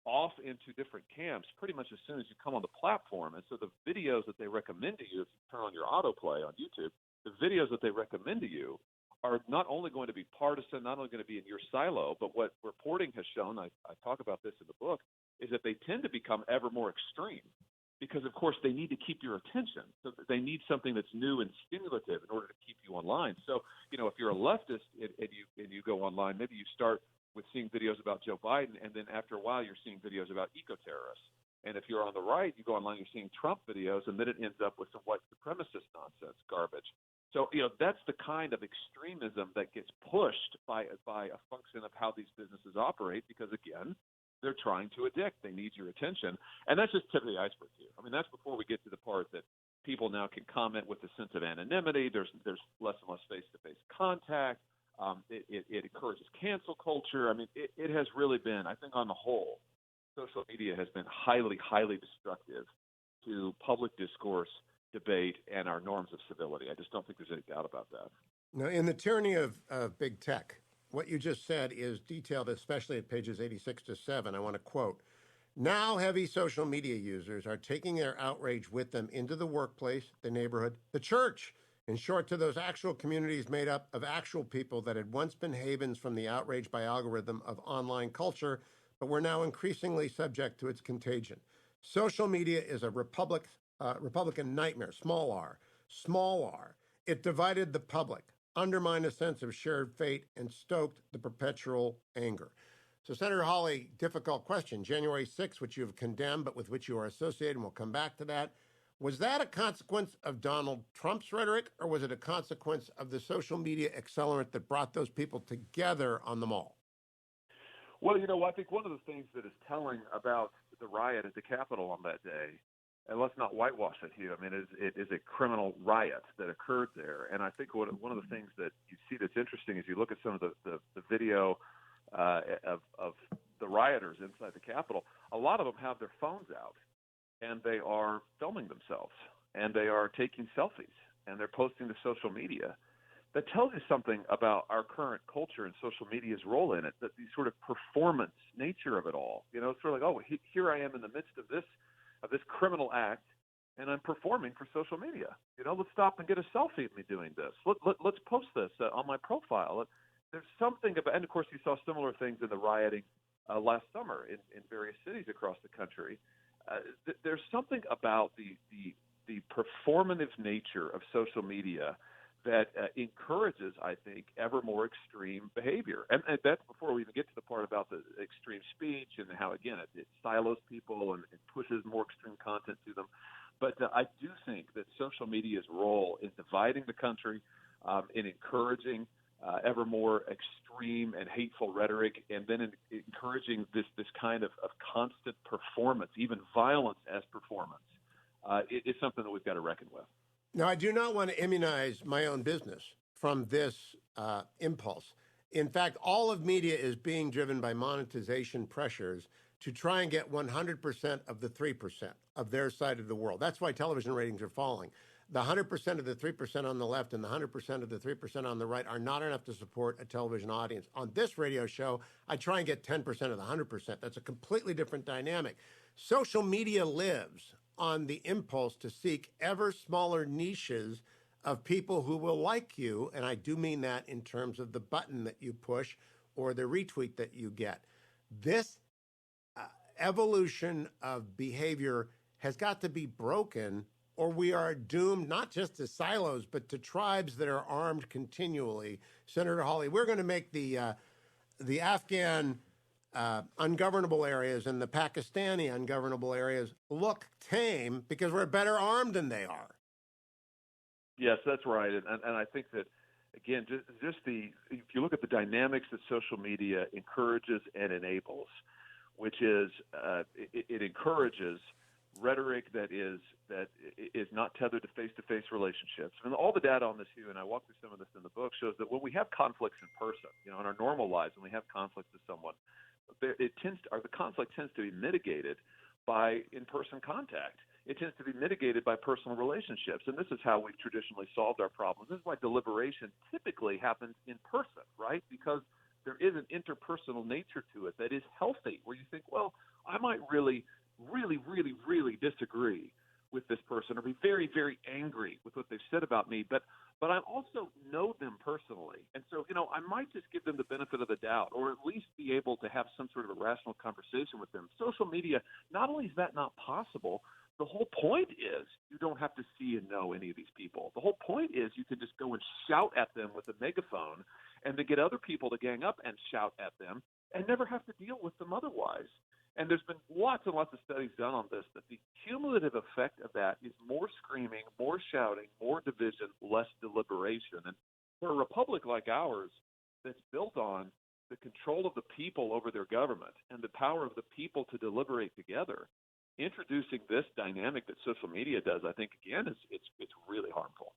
off into different camps pretty much as soon as you come on the platform. And so the videos that they recommend to you, if you turn on your autoplay on YouTube, the videos that they recommend to you are not only going to be partisan, not only going to be in your silo, but what reporting has shown, I talk about this in the book, is that they tend to become ever more extreme. because, of course, they need to keep your attention. So they need something that's new and stimulative in order to keep you online. So, if you're a leftist and you go online, maybe you start with seeing videos about Joe Biden, and then after a while you're seeing videos about eco-terrorists. And if you're on the right, you go online, you're seeing Trump videos, and then it ends up with some white supremacist nonsense, garbage. So, that's the kind of extremism that gets pushed by a function of how these businesses operate, because, again, they're trying to addict. They need your attention. And that's just tip of the iceberg here. I mean, that's before we get to the part that people now can comment with a sense of anonymity. There's less and less face-to-face contact. It encourages cancel culture. I mean, it has really been, I think on the whole, social media has been highly, highly destructive to public discourse, debate, and our norms of civility. I just don't think there's any doubt about that. Now, in the tyranny of big tech, what you just said is detailed, especially at pages 86 to 7. I want to quote, "Now heavy social media users are taking their outrage with them into the workplace, the neighborhood, the church. In short, to those actual communities made up of actual people that had once been havens from the outrage by algorithm of online culture, but were now increasingly subject to its contagion. Social media is a Republican nightmare, small r. It divided the public, undermined a sense of shared fate, and stoked the perpetual anger." So, Senator Hawley, difficult question. January 6th, which you have condemned, but with which you are associated, and we'll come back to that. Was that a consequence of Donald Trump's rhetoric, or was it a consequence of the social media accelerant that brought those people together on the mall? Well, I think one of the things that is telling about the riot at the Capitol on that day, and let's not whitewash it, Hugh. I mean, it is a criminal riot that occurred there. And I think one of the things that you see that's interesting is you look at some of the video of the rioters inside the Capitol. A lot of them have their phones out, and they are filming themselves, and they are taking selfies, and they're posting to social media. That tells you something about our current culture and social media's role in it, that the sort of performance nature of it all. It's sort of like, oh, here I am in the midst of this criminal act, and I'm performing for social media. Let's stop and get a selfie of me doing this. Let's post this on my profile. There's something about, and of course you saw similar things in the rioting last summer in various cities across the country. There's something about the performative nature of social media that encourages, I think, ever more extreme behavior. And that's before we even get to the part about the extreme speech and how, again, it silos people and pushes more extreme content to them. But I do think that social media's role in dividing the country, in encouraging ever more extreme and hateful rhetoric, and then encouraging this kind of constant performance, even violence as performance, is something that we've got to reckon with. Now, I do not want to immunize my own business from this impulse. In fact, all of media is being driven by monetization pressures to try and get 100% of the 3% of their side of the world. That's why television ratings are falling. The 100% of the 3% on the left and the 100% of the 3% on the right are not enough to support a television audience. On this radio show, I try and get 10% of the 100%. That's a completely different dynamic. Social media lives on the impulse to seek ever smaller niches of people who will like you, and I do mean that in terms of the button that you push or the retweet that you get. This evolution of behavior has got to be broken, or we are doomed not just to silos, but to tribes that are armed continually. Senator Hawley, we're going to make the Afghan ungovernable areas and the Pakistani ungovernable areas look tame because we're better armed than they are. Yes, that's right. And I think that, again, just if you look at the dynamics that social media encourages and enables, which is it encourages rhetoric that is not tethered to face-to-face relationships. And all the data on this, Hugh, and I walk through some of this in the book, shows that when we have conflicts in person, in our normal lives, when we have conflicts with someone, the conflict tends to be mitigated by in-person contact. It tends to be mitigated by personal relationships. And this is how we've traditionally solved our problems. This is why deliberation typically happens in person, right? Because there is an interpersonal nature to it that is healthy, where you think, well, I might really disagree with this person or be very, very angry with what they've said about me, but I also know them personally. And so, I might just give them the benefit of the doubt, or at least be able to have some sort of a rational conversation with them. Social media, not only is that not possible, the whole point is you don't have to see and know any of these people. The whole point is you can just go and shout at them with a megaphone and to get other people to gang up and shout at them and never have to deal with them otherwise. And there's been lots and lots of studies done on this, that the cumulative effect of that is more screaming, more shouting, more division, less deliberation. And for a republic like ours that's built on the control of the people over their government and the power of the people to deliberate together, introducing this dynamic that social media does, I think, again, it's really harmful.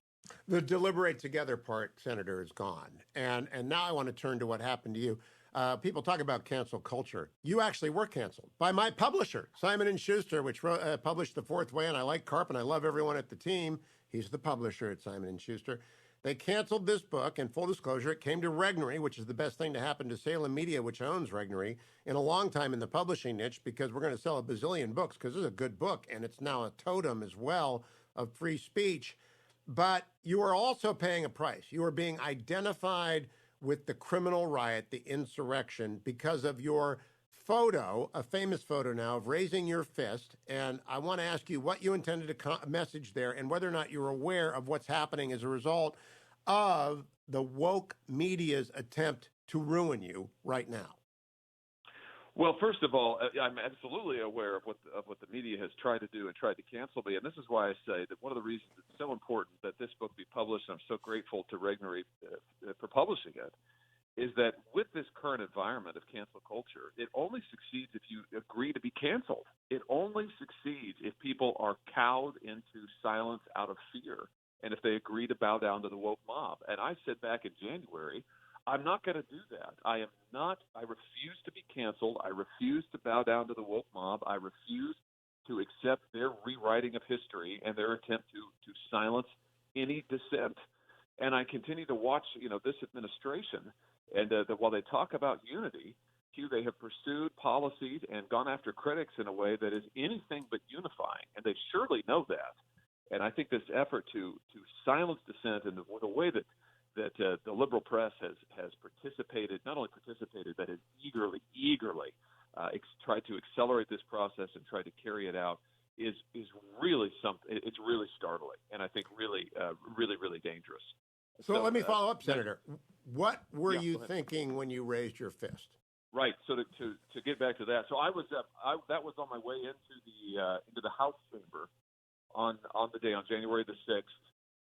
The deliberate together part, Senator, is gone. And now I want to turn to what happened to you. People talk about cancel culture. You actually were canceled by my publisher, Simon & Schuster, which published The Fourth Way, and I like Karp, and I love everyone at the team. He's the publisher at Simon & Schuster. They canceled this book, and full disclosure, it came to Regnery, which is the best thing to happen to Salem Media, which owns Regnery, in a long time in the publishing niche, because we're going to sell a bazillion books, because this is a good book, and it's now a totem as well of free speech. But you are also paying a price. You are being identified with the criminal riot, the insurrection, because of your photo, a famous photo now, of raising your fist. And I want to ask you what you intended to message there and whether or not you're aware of what's happening as a result of the woke media's attempt to ruin you right now. Well, first of all, I'm absolutely aware of what the media has tried to do and tried to cancel me, and this is why I say that one of the reasons it's so important that this book be published, and I'm so grateful to Regnery for publishing it, is that with this current environment of cancel culture, it only succeeds if you agree to be canceled. It only succeeds if people are cowed into silence out of fear, and if they agree to bow down to the woke mob. And I said back in January, I'm not going to do that. I refuse to be canceled. I refuse to bow down to the woke mob. I refuse to accept their rewriting of history and their attempt to silence any dissent. And I continue to watch, this administration, and while they talk about unity, Hugh, they have pursued policies and gone after critics in a way that is anything but unifying, and they surely know that. And I think this effort to silence dissent in the way that the liberal press has participated, not only participated, but has eagerly tried to accelerate this process and tried to carry it out is really something. It's really startling, and I think really dangerous. So let me follow up, Senator. What were you go ahead. thinking when you raised your fist? Right. So to get back to that, so I was that was on my way into the House chamber on the day on January the 6th.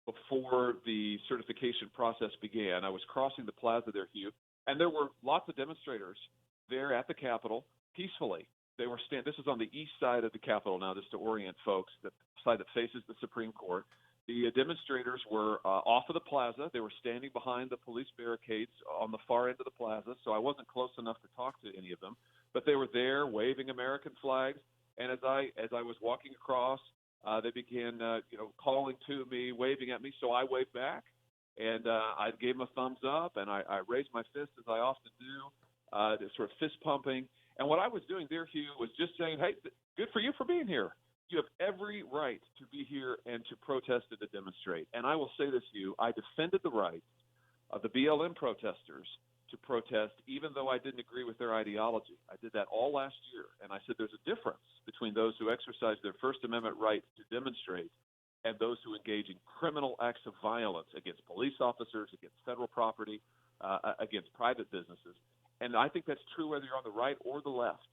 Before the certification process began, I was crossing the plaza there, Hugh, and there were lots of demonstrators there at the Capitol peacefully. They were this is on the east side of the Capitol now, just to orient folks, the side that faces the Supreme Court. The demonstrators were off of the plaza. They were standing behind the police barricades on the far end of the plaza, so I wasn't close enough to talk to any of them. But they were there waving American flags, and as I was walking across, they began, calling to me, waving at me. So I waved back, and I gave them a thumbs up, and I raised my fist as I often do, sort of fist pumping. And what I was doing there, Hugh, was just saying, hey, good for you for being here. You have every right to be here and to protest and to demonstrate. And I will say this, Hugh, I defended the right of the BLM protesters to protest, even though I didn't agree with their ideology. I did that all last year, and I said there's a difference between those who exercise their First Amendment right to demonstrate and those who engage in criminal acts of violence against police officers, against federal property, against private businesses. And I think that's true whether you're on the right or the left.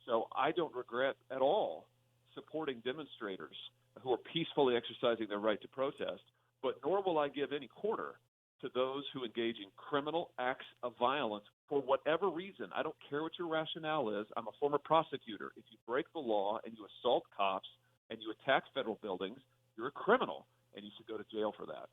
So I don't regret at all supporting demonstrators who are peacefully exercising their right to protest, but nor will I give any quarter to those who engage in criminal acts of violence for whatever reason. I don't care what your rationale is. I'm a former prosecutor. If you break the law and you assault cops and you attack federal buildings, you're a criminal, and you should go to jail for that.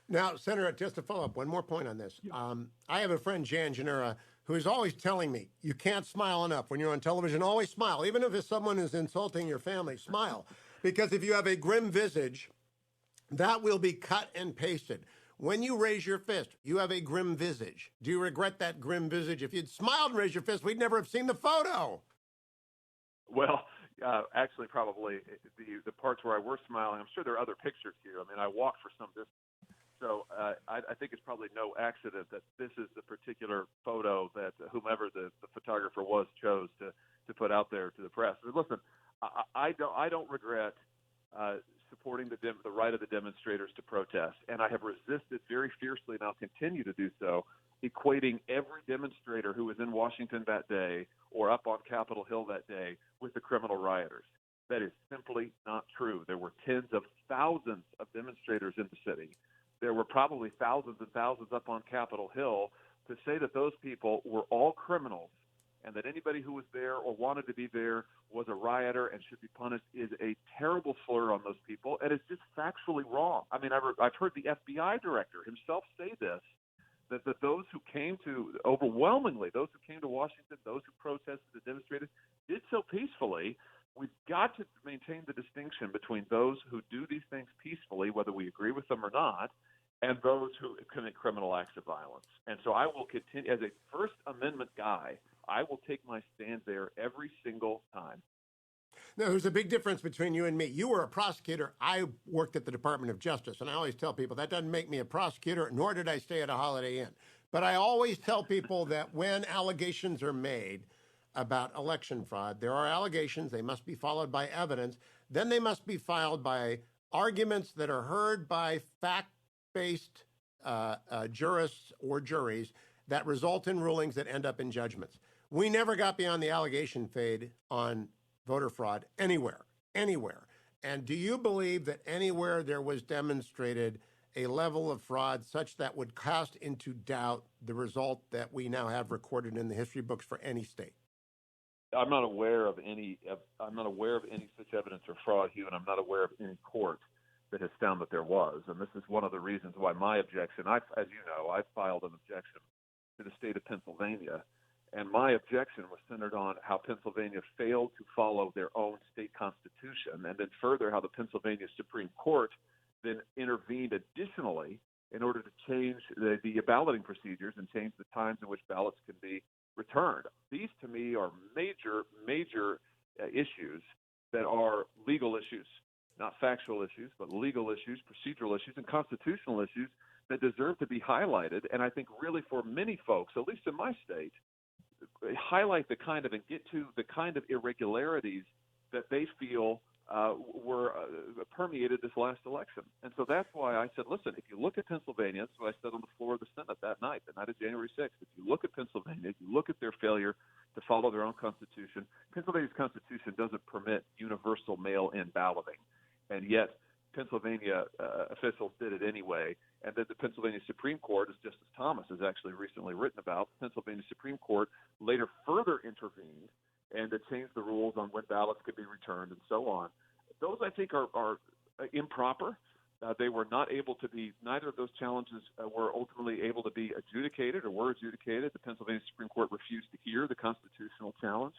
Now, Senator, just to follow up, one more point on this. I have a friend, Jan Janura, who is always telling me, you can't smile enough. When you're on television, always smile. Even if someone is insulting your family, smile. Because if you have a grim visage, that will be cut and pasted. When you raise your fist, you have a grim visage. Do you regret that grim visage? If you'd smiled and raised your fist, we'd never have seen the photo. Well, actually, probably the parts where I were smiling, I'm sure there are other pictures here. I mean, I walked for some distance. So I think it's probably no accident that this is the particular photo that whomever the photographer was chose to put out there to the press. But listen, I don't regret supporting the right of the demonstrators to protest. And I have resisted very fiercely, and I'll continue to do so, equating every demonstrator who was in Washington that day or up on Capitol Hill that day with the criminal rioters. That is simply not true. There were tens of thousands of demonstrators in the city. There were probably thousands and thousands up on Capitol Hill. To say that those people were all criminals and that anybody who was there or wanted to be there was a rioter and should be punished is a terrible slur on those people, and it's just factually wrong. I mean, I've heard the FBI director himself say this, that those who came to, overwhelmingly, those who came to Washington, those who protested and demonstrated, did so peacefully. We've got to maintain the distinction between those who do these things peacefully, whether we agree with them or not, and those who commit criminal acts of violence. And so I will continue, as a First Amendment guy, I will take my stand there every single time. Now, there's a big difference between you and me. You were a prosecutor. I worked at the Department of Justice, and I always tell people that doesn't make me a prosecutor, nor did I stay at a Holiday Inn. But I always tell people that when allegations are made about election fraud, there are allegations, they must be followed by evidence, then they must be followed by arguments that are heard by fact-based jurists or juries that result in rulings that end up in judgments. We never got beyond the allegation fade on voter fraud anywhere. And do you believe that anywhere there was demonstrated a level of fraud such that would cast into doubt the result that we now have recorded in the history books for any state? I'm not aware of any such evidence or fraud, Hugh, and I'm not aware of any court that has found that there was. And this is one of the reasons why my objection, as you know, I filed an objection to the state of Pennsylvania. And my objection was centered on how Pennsylvania failed to follow their own state constitution, and then further how the Pennsylvania Supreme Court then intervened additionally in order to change the balloting procedures and change the times in which ballots can be returned. These, to me, are major issues that are legal issues, not factual issues, but legal issues, procedural issues, and constitutional issues that deserve to be highlighted. And I think really for many folks, at least in my state, highlight the kind of and get to the kind of irregularities that they feel were permeated this last election. And so that's why I said, listen, if you look at Pennsylvania, that's what I said on the floor of the Senate that night, the night of January 6th. If you look at Pennsylvania, if you look at their failure to follow their own constitution, Pennsylvania's constitution doesn't permit universal mail-in balloting. And yet Pennsylvania officials did it anyway. And then the Pennsylvania Supreme Court, as Justice Thomas has actually recently written about, the Pennsylvania Supreme Court later further intervened and to change the rules on when ballots could be returned and so on. Those, I think, are improper. They were not able to be, neither of those challenges were ultimately able to be adjudicated or were adjudicated. The Pennsylvania Supreme Court refused to hear the constitutional challenge.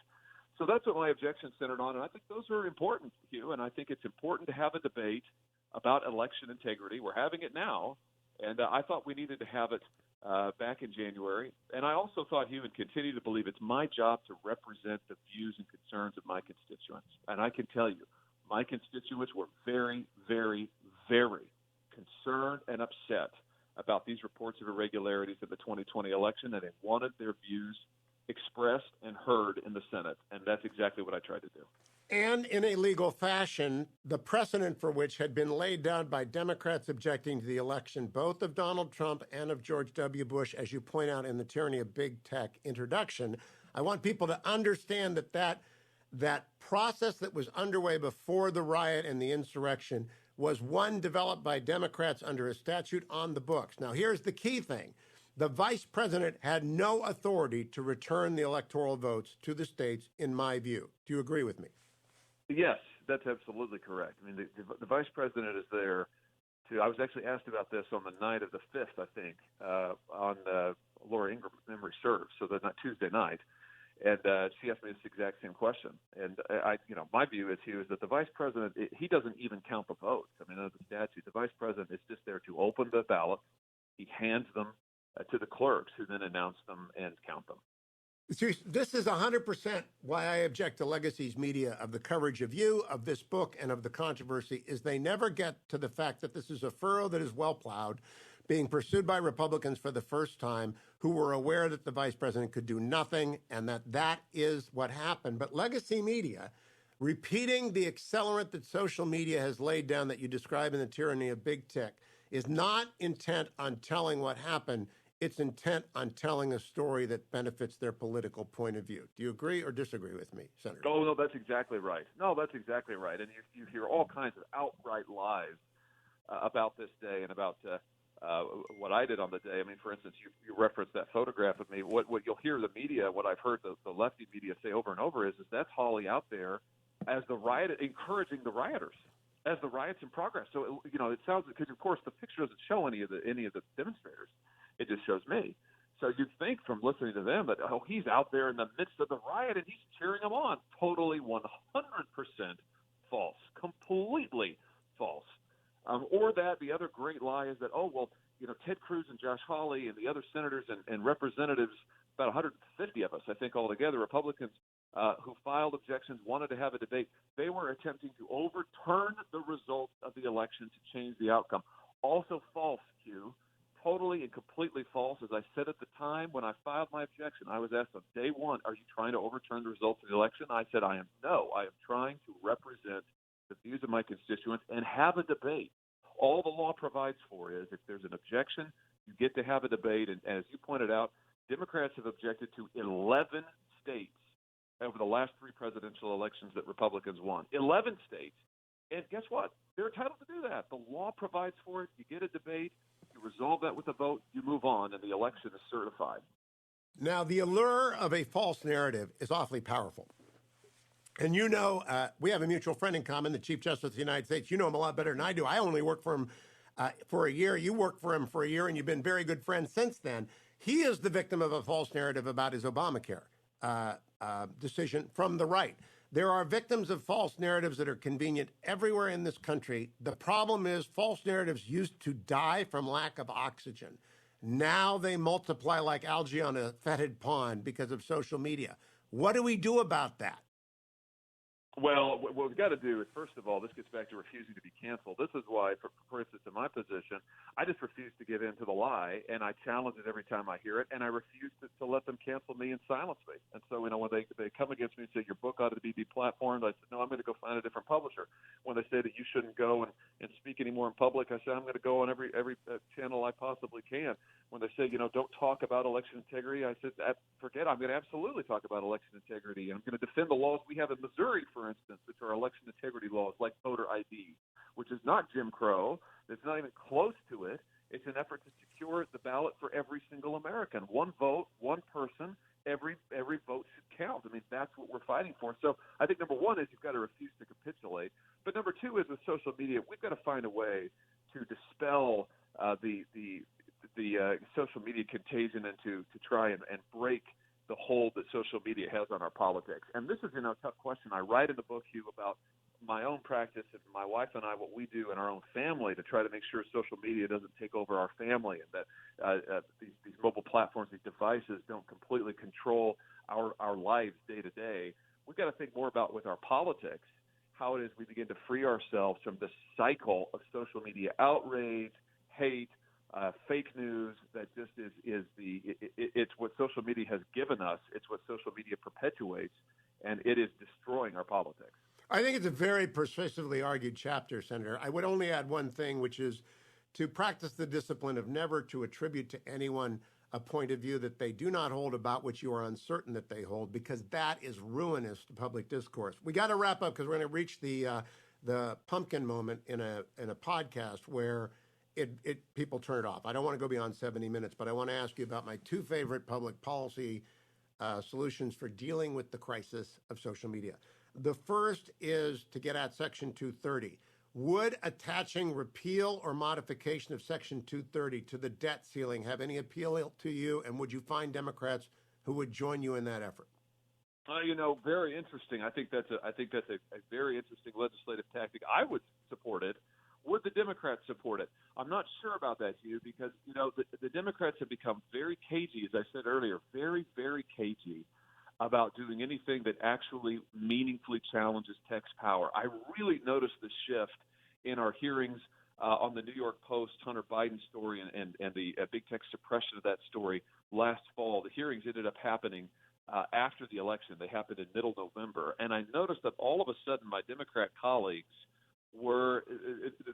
So that's what my objection centered on, and I think those are important, Hugh, and I think it's important to have a debate about election integrity. We're having it now, and I thought we needed to have it back in January. And I also thought, Hugh, and continue to believe it's my job to represent the views and concerns of my constituents. And I can tell you, my constituents were very, very, very concerned and upset about these reports of irregularities in the 2020 election, and they wanted their views expressed and heard in the Senate. And that's exactly what I tried to do. And in a legal fashion, the precedent for which had been laid down by Democrats objecting to the election, both of Donald Trump and of George W. Bush, as you point out in the Tyranny of Big Tech introduction. I want people to understand that process that was underway before the riot and the insurrection was one developed by Democrats under a statute on the books. Now, here's the key thing. The vice president had no authority to return the electoral votes to the states, in my view. Do you agree with me? Yes, that's absolutely correct. I mean, the vice president is there to. I was actually asked about this on the night of the 5th, I think, on Laura Ingram's memory serves, so not Tuesday night, and she asked me this exact same question. And my view is that the vice president, he doesn't even count the votes. I mean, under the statute, the vice president is just there to open the ballots. He hands them to the clerks, who then announce them and count them. This is 100% why I object to Legacy's media of the coverage of you, of this book, and of the controversy, is they never get to the fact that this is a furrow that is well plowed, being pursued by Republicans for the first time, who were aware that the vice president could do nothing, and that is what happened. But Legacy media repeating the accelerant that social media has laid down that you describe in the Tyranny of Big Tech is not intent on telling what happened. It's intent on telling a story that benefits their political point of view. Do you agree or disagree with me, Senator? Oh, no, that's exactly right. No, that's exactly right. And you hear all kinds of outright lies about this day and about what I did on the day. I mean, for instance, you referenced that photograph of me. What you'll hear the media, what I've heard the lefty media say over and over is that's Hawley out there as the encouraging the rioters, as the riots in progress. So, it sounds, because, of course, the picture doesn't show any of the demonstrators. It just shows me. So you'd think from listening to them that, he's out there in the midst of the riot and he's cheering them on. Totally 100% false, completely false. Or that the other great lie is that, Ted Cruz and Josh Hawley and the other senators and representatives, about 150 of us, I think altogether, Republicans who filed objections, wanted to have a debate. They were attempting to overturn the results of the election to change the outcome. Also false, Hugh. Totally and completely false. As I said at the time when I filed my objection, I was asked on day one, are you trying to overturn the results of the election? I said, I am trying to represent the views of my constituents and have a debate. All the law provides for is if there's an objection, you get to have a debate. And as you pointed out, Democrats have objected to 11 states over the last 3 presidential elections that Republicans won. 11 states. And guess what? They're entitled to do that. The law provides for it. You get a debate. You resolve that with a vote, you move on, and the election is certified. Now, the allure of a false narrative is awfully powerful. And we have a mutual friend in common, the Chief Justice of the United States. You know him a lot better than I do. I only worked for him for a year. You worked for him for a year, and you've been very good friends since then. He is the victim of a false narrative about his Obamacare decision from the right. There are victims of false narratives that are convenient everywhere in this country. The problem is false narratives used to die from lack of oxygen. Now they multiply like algae on a fetid pond because of social media. What do we do about that? Well, what we've got to do is, first of all, this gets back to refusing to be canceled. This is why, for instance, in my position, I just refuse to give in to the lie, and I challenge it every time I hear it, and I refuse to let them cancel me and silence me. And so, when they come against me and say, your book ought to be deplatformed, I said, no, I'm going to go find a different publisher. When they say that you shouldn't go and speak anymore in public, I say, I'm going to go on every channel I possibly can. When they say, don't talk about election integrity, I said, forget it. I'm going to absolutely talk about election integrity. I'm going to defend the laws we have in Missouri, for instance, which are election integrity laws like voter ID, which is not Jim Crow. It's not even close to it. It's an effort to secure the ballot for every single American. One vote, one person, every vote should count. I mean, that's what we're fighting for. So I think number one is you've got to refuse to capitulate. But number two is with social media, we've got to find a way to dispel the social media contagion and to try and break the hold that social media has on our politics. And this is a tough question. I write in the book, Hugh, about my own practice and my wife and I, what we do in our own family to try to make sure social media doesn't take over our family and that these mobile platforms, these devices don't completely control our lives day to day. We've got to think more about with our politics, how it is we begin to free ourselves from the cycle of social media outrage, hate, fake news that just it's what social media has given us. It's what social media perpetuates, and it is destroying our politics. I think it's a very persuasively argued chapter, Senator. I would only add one thing, which is to practice the discipline of never to attribute to anyone a point of view that they do not hold about which you are uncertain that they hold, because that is ruinous to public discourse. We got to wrap up because we're going to reach the pumpkin moment in a podcast where people turn it off. I don't want to go beyond 70 minutes, but I want to ask you about my 2 favorite public policy solutions for dealing with the crisis of social media. The first is to get at Section 230. Would attaching repeal or modification of Section 230 to the debt ceiling have any appeal to you, and would you find Democrats who would join you in that effort? Very interesting. I think that's a very interesting legislative tactic. I would support it. Would the Democrats support it? I'm not sure about that, Hugh, because the Democrats have become very cagey, as I said earlier, very, very cagey about doing anything that actually meaningfully challenges tech's power. I really noticed the shift in our hearings on the New York Post Hunter Biden story and the big tech suppression of that story last fall. The hearings ended up happening after the election. They happened in middle November. And I noticed that all of a sudden my Democrat colleagues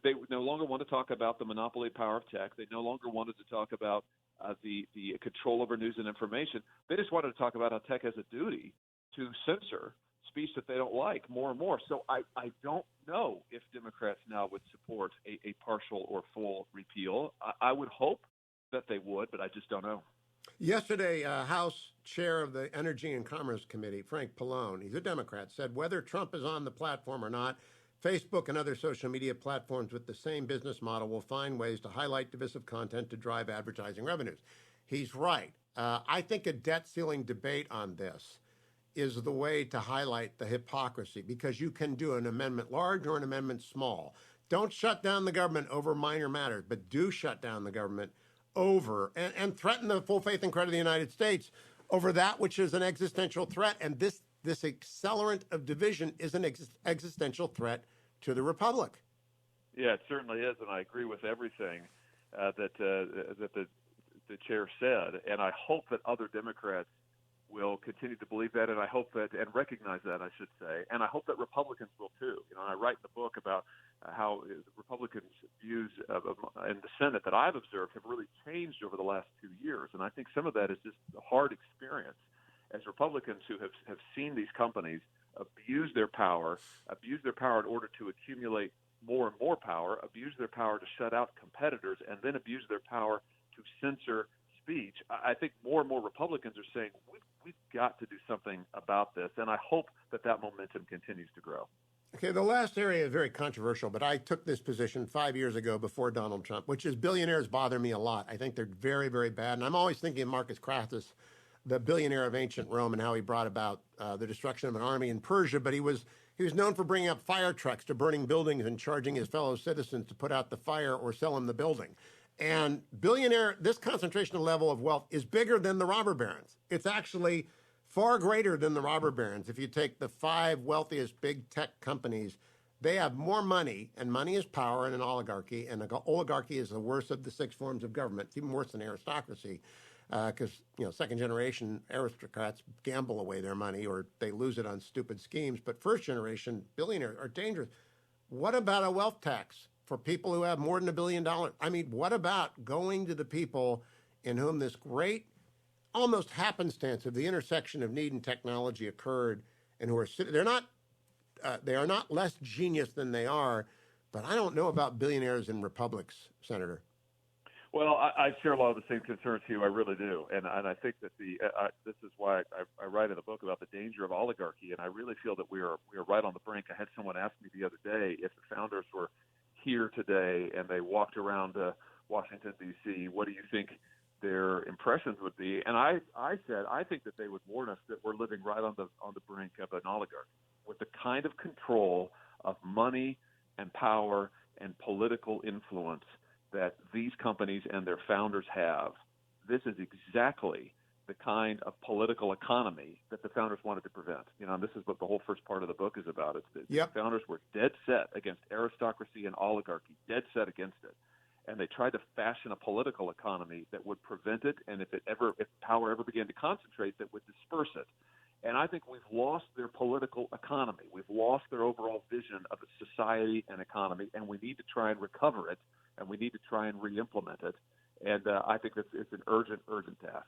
they no longer want to talk about the monopoly power of tech. They no longer wanted to talk about the control over news and information. They just wanted to talk about how tech has a duty to censor speech that they don't like more and more. So I don't know if Democrats now would support a partial or full repeal. I would hope that they would, but I just don't know. Yesterday, House Chair of the Energy and Commerce Committee, Frank Pallone, he's a Democrat, said whether Trump is on the platform or not, Facebook and other social media platforms with the same business model will find ways to highlight divisive content to drive advertising revenues. He's right. I think a debt ceiling debate on this is the way to highlight the hypocrisy, because you can do an amendment large or an amendment small. Don't shut down the government over minor matters, but do shut down the government over and threaten the full faith and credit of the United States over that which is an existential threat. And this accelerant of division is an existential threat to the republic. Yeah, it certainly is, and I agree with everything that the chair said. And I hope that other Democrats will continue to believe that, and I hope that and recognize that, I should say, and I hope that Republicans will too. You know, I write in the book about how Republicans' views in the Senate that I've observed have really changed over the last 2 years, and I think some of that is just a hard experience as Republicans who have seen these companies abuse their power in order to accumulate more and more power, abuse their power to shut out competitors, and then abuse their power to censor speech. I think more and more Republicans are saying we've got to do something about this, and I hope that momentum continues to grow. Okay, the last area is very controversial, but I took this position 5 years ago before Donald Trump, which is billionaires bother me a lot. I think they're very, very bad, and I'm always thinking of Marcus Crassus, the billionaire of ancient Rome, and how he brought about the destruction of an army in Persia, but he was known for bringing up fire trucks to burning buildings and charging his fellow citizens to put out the fire or sell him the building. And this concentration level of wealth is bigger than the robber barons. It's actually far greater than the robber barons. If you take the 5 wealthiest big tech companies, they have more money, and money is power in an oligarchy, and an oligarchy is the worst of the 6 forms of government. It's even worse than aristocracy, because second-generation aristocrats gamble away their money or they lose it on stupid schemes. But first-generation billionaires are dangerous. What about a wealth tax for people who have more than $1 billion? I mean, what about going to the people in whom this great, almost happenstance of the intersection of need and technology occurred, and who are they are not less genius than they are, but I don't know about billionaires in republics, Senator. Well, I share a lot of the same concerns, Hugh. I really do, and I think that this is why I write in the book about the danger of oligarchy, and I really feel that we are right on the brink. I had someone ask me the other day if the founders were here today and they walked around Washington, D.C., what do you think their impressions would be? And I said I think that they would warn us that we're living right on the brink of an oligarchy with the kind of control of money and power and political influence that these companies and their founders have. This is exactly the kind of political economy that the founders wanted to prevent. And this is what the whole first part of the book is about. It's that the founders were dead set against aristocracy and oligarchy, dead set against it. And they tried to fashion a political economy that would prevent it, and if power ever began to concentrate, that would disperse it. And I think we've lost their political economy. We've lost their overall vision of a society and economy, and we need to try and recover it, and we need to try and re-implement it. And I think it's an urgent task.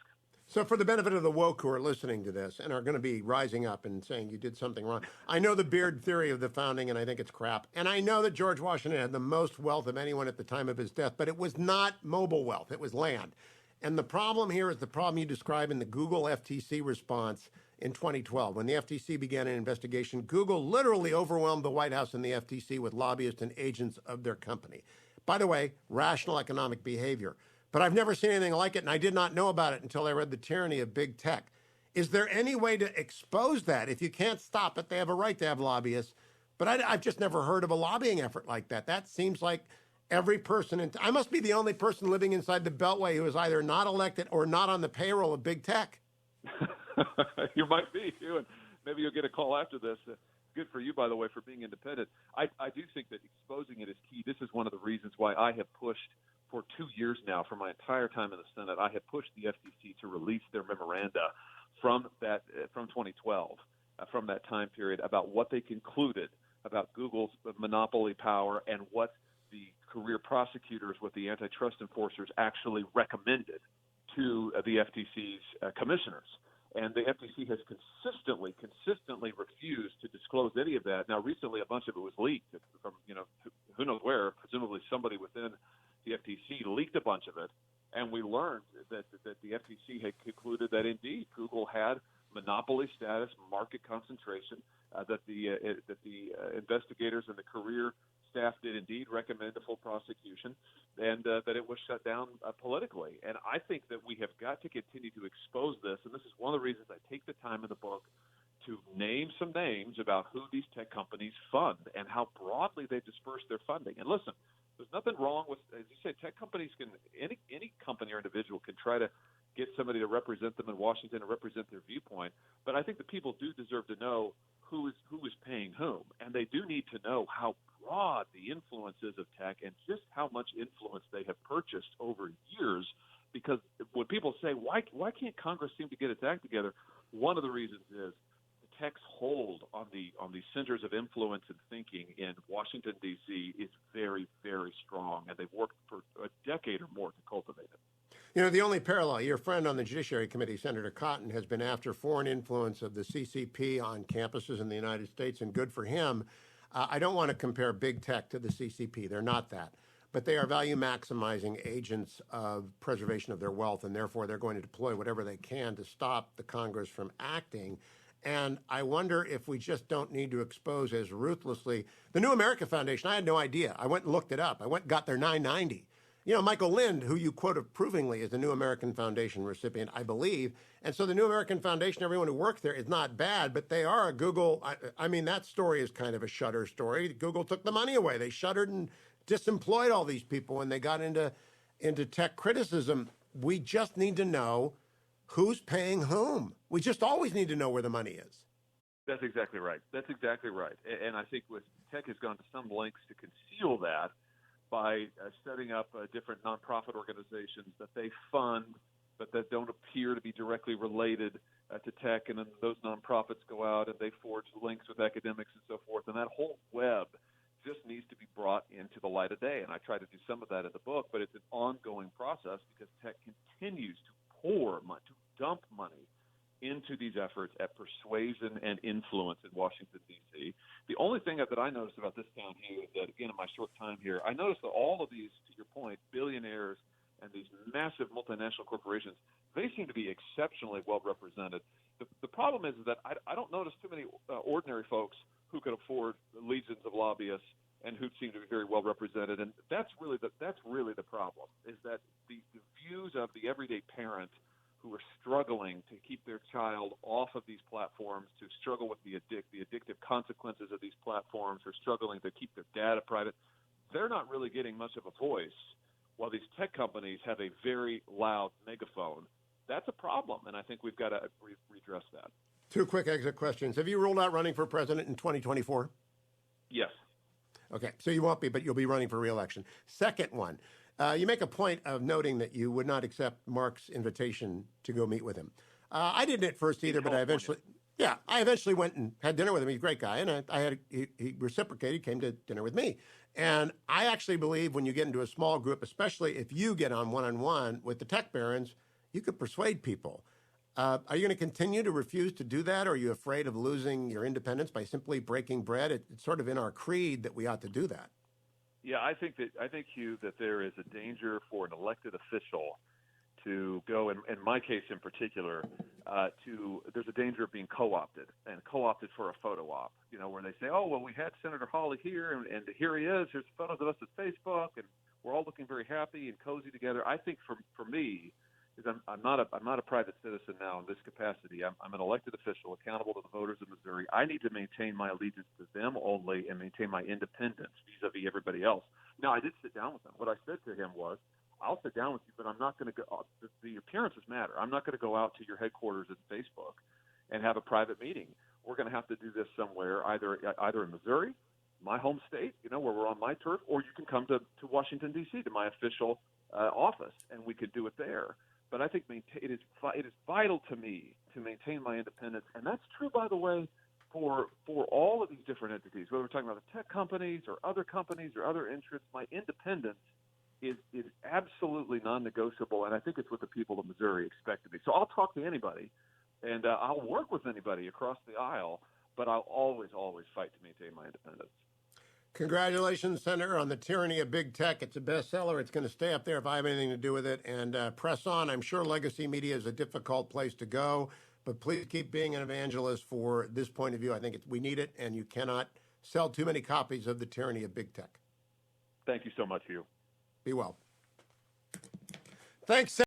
So for the benefit of the woke who are listening to this and are going to be rising up and saying you did something wrong, I know the Beard theory of the founding, and I think it's crap. And I know that George Washington had the most wealth of anyone at the time of his death, but it was not mobile wealth. It was land. And the problem here is the problem you describe in the Google FTC response in 2012. When the FTC began an investigation, Google literally overwhelmed the White House and the FTC with lobbyists and agents of their company. By the way, rational economic behavior. But I've never seen anything like it, and I did not know about it until I read The Tyranny of Big Tech. Is there any way to expose that? If you can't stop it, they have a right to have lobbyists. But I've just never heard of a lobbying effort like that. That seems like every person I must be the only person living inside the Beltway who is either not elected or not on the payroll of Big Tech. You might be, too, and maybe you'll get a call after this. Good for you, by the way, for being independent. I do think that exposing it is key. This is one of the reasons why I have pushed for 2 years now, for my entire time in the Senate, I have pushed the FTC to release their memoranda from 2012, from that time period, about what they concluded about Google's monopoly power and what the career prosecutors, what the antitrust enforcers actually recommended to the FTC's commissioners. And the FTC has consistently refused to disclose any of that. Now, recently, a bunch of it was leaked from, who knows where. Presumably, somebody within the FTC leaked a bunch of it, and we learned that the FTC had concluded that indeed Google had monopoly status, market concentration, that the investigators and the career staff did indeed recommend a full prosecution, and that it was shut down politically. And I think that we have got to continue to expose this, and this is one of the reasons I take the time in the book to name some names about who these tech companies fund and how broadly they disperse their funding. And listen, there's nothing wrong with, as you say, tech companies any company or individual can try to get somebody to represent them in Washington and represent their viewpoint. But I think the people do deserve to know who is paying whom, and they do need to know how broad the influence is of tech and just how much influence they have purchased over years. Because when people say, why can't Congress seem to get its act together, one of the reasons is the tech's hold on the centers of influence and thinking in Washington, D.C. is very, very strong, and they've worked for a decade or more to cultivate it. The only parallel, your friend on the Judiciary Committee, Senator Cotton, has been after foreign influence of the CCP on campuses in the United States, and good for him. I don't want to compare big tech to the CCP. They're not that. But they are value maximizing agents of preservation of their wealth, and therefore they're going to deploy whatever they can to stop the Congress from acting. And I wonder if we just don't need to expose as ruthlessly. The New America Foundation, I had no idea. I went and looked it up. I went and got their 990. Michael Lind, who you quote approvingly, is the New American Foundation recipient, I believe. And so the New American Foundation, everyone who works there, is not bad, but they are a Google. I mean, that story is kind of a shutter story. Google took the money away. They shuttered and disemployed all these people when they got into tech criticism. We just need to know who's paying whom. We just always need to know where the money is. That's exactly right. And I think with tech has gone to some lengths to conceal that by setting up different nonprofit organizations that they fund, but that don't appear to be directly related to tech. And then those nonprofits go out and they forge links with academics and so forth. And that whole web just needs to be brought into the light of day. And I try to do some of that in the book, but it's an ongoing process because tech continues to pour money, to dump money into these efforts at persuasion and influence in Washington, D.C. The only thing that I noticed about this town here is that, again, in my short time here, I noticed that all of these, to your point, billionaires and these massive multinational corporations, they seem to be exceptionally well represented. The problem is that I don't notice too many ordinary folks who could afford legions of lobbyists and who seem to be very well represented. And that's really the problem, is that the views of the everyday parent who are struggling to keep their child off of these platforms, to struggle with the addictive consequences of these platforms, or struggling to keep their data private, they're not really getting much of a voice, while these tech companies have a very loud megaphone. That's a problem, and I think we've got to redress that. Two quick exit questions. Have you ruled out running for president in 2024? Yes. Okay, so you won't be, but you'll be running for re-election. Second one. You make a point of noting that you would not accept Mark's invitation to go meet with him. I didn't at first either, but I eventually went and had dinner with him. He's a great guy, and he reciprocated, came to dinner with me. And I actually believe when you get into a small group, especially if you get on one-on-one with the tech barons, you could persuade people. Are you going to continue to refuse to do that, or are you afraid of losing your independence by simply breaking bread? It's sort of in our creed that we ought to do that. Yeah, I think, Hugh, that there is a danger for an elected official to go, in my case in particular, there's a danger of being co-opted for a photo op, where they say, oh, well, we had Senator Hawley here, and here he is, here's photos of us at Facebook, and we're all looking very happy and cozy together. I think for me, because I'm not a private citizen now in this capacity. I'm an elected official accountable to the voters of Missouri. I need to maintain my allegiance to them only and maintain my independence vis-a-vis everybody else. Now, I did sit down with him. What I said to him was, I'll sit down with you, but I'm not going to go. The appearances matter. I'm not going to go out to your headquarters at Facebook and have a private meeting. We're going to have to do this somewhere, either in Missouri, my home state, where we're on my turf, or you can come to Washington, D.C., to my official office, and we could do it there. but I think it is vital to me to maintain my independence, and that's true, by the way, for all of these different entities, whether we're talking about the tech companies or other interests. My independence is absolutely non-negotiable, and I think it's what the people of Missouri expect of me. So I'll talk to anybody, and I'll work with anybody across the aisle, but I'll always fight to maintain my independence. Congratulations, Senator, on the Tyranny of Big Tech. It's a bestseller. It's going to stay up there if I have anything to do with it. And press on. I'm sure legacy media is a difficult place to go, but please keep being an evangelist for this point of view. I think we need it, and you cannot sell too many copies of the Tyranny of Big Tech. Thank you so much, Hugh. Be well. Thanks,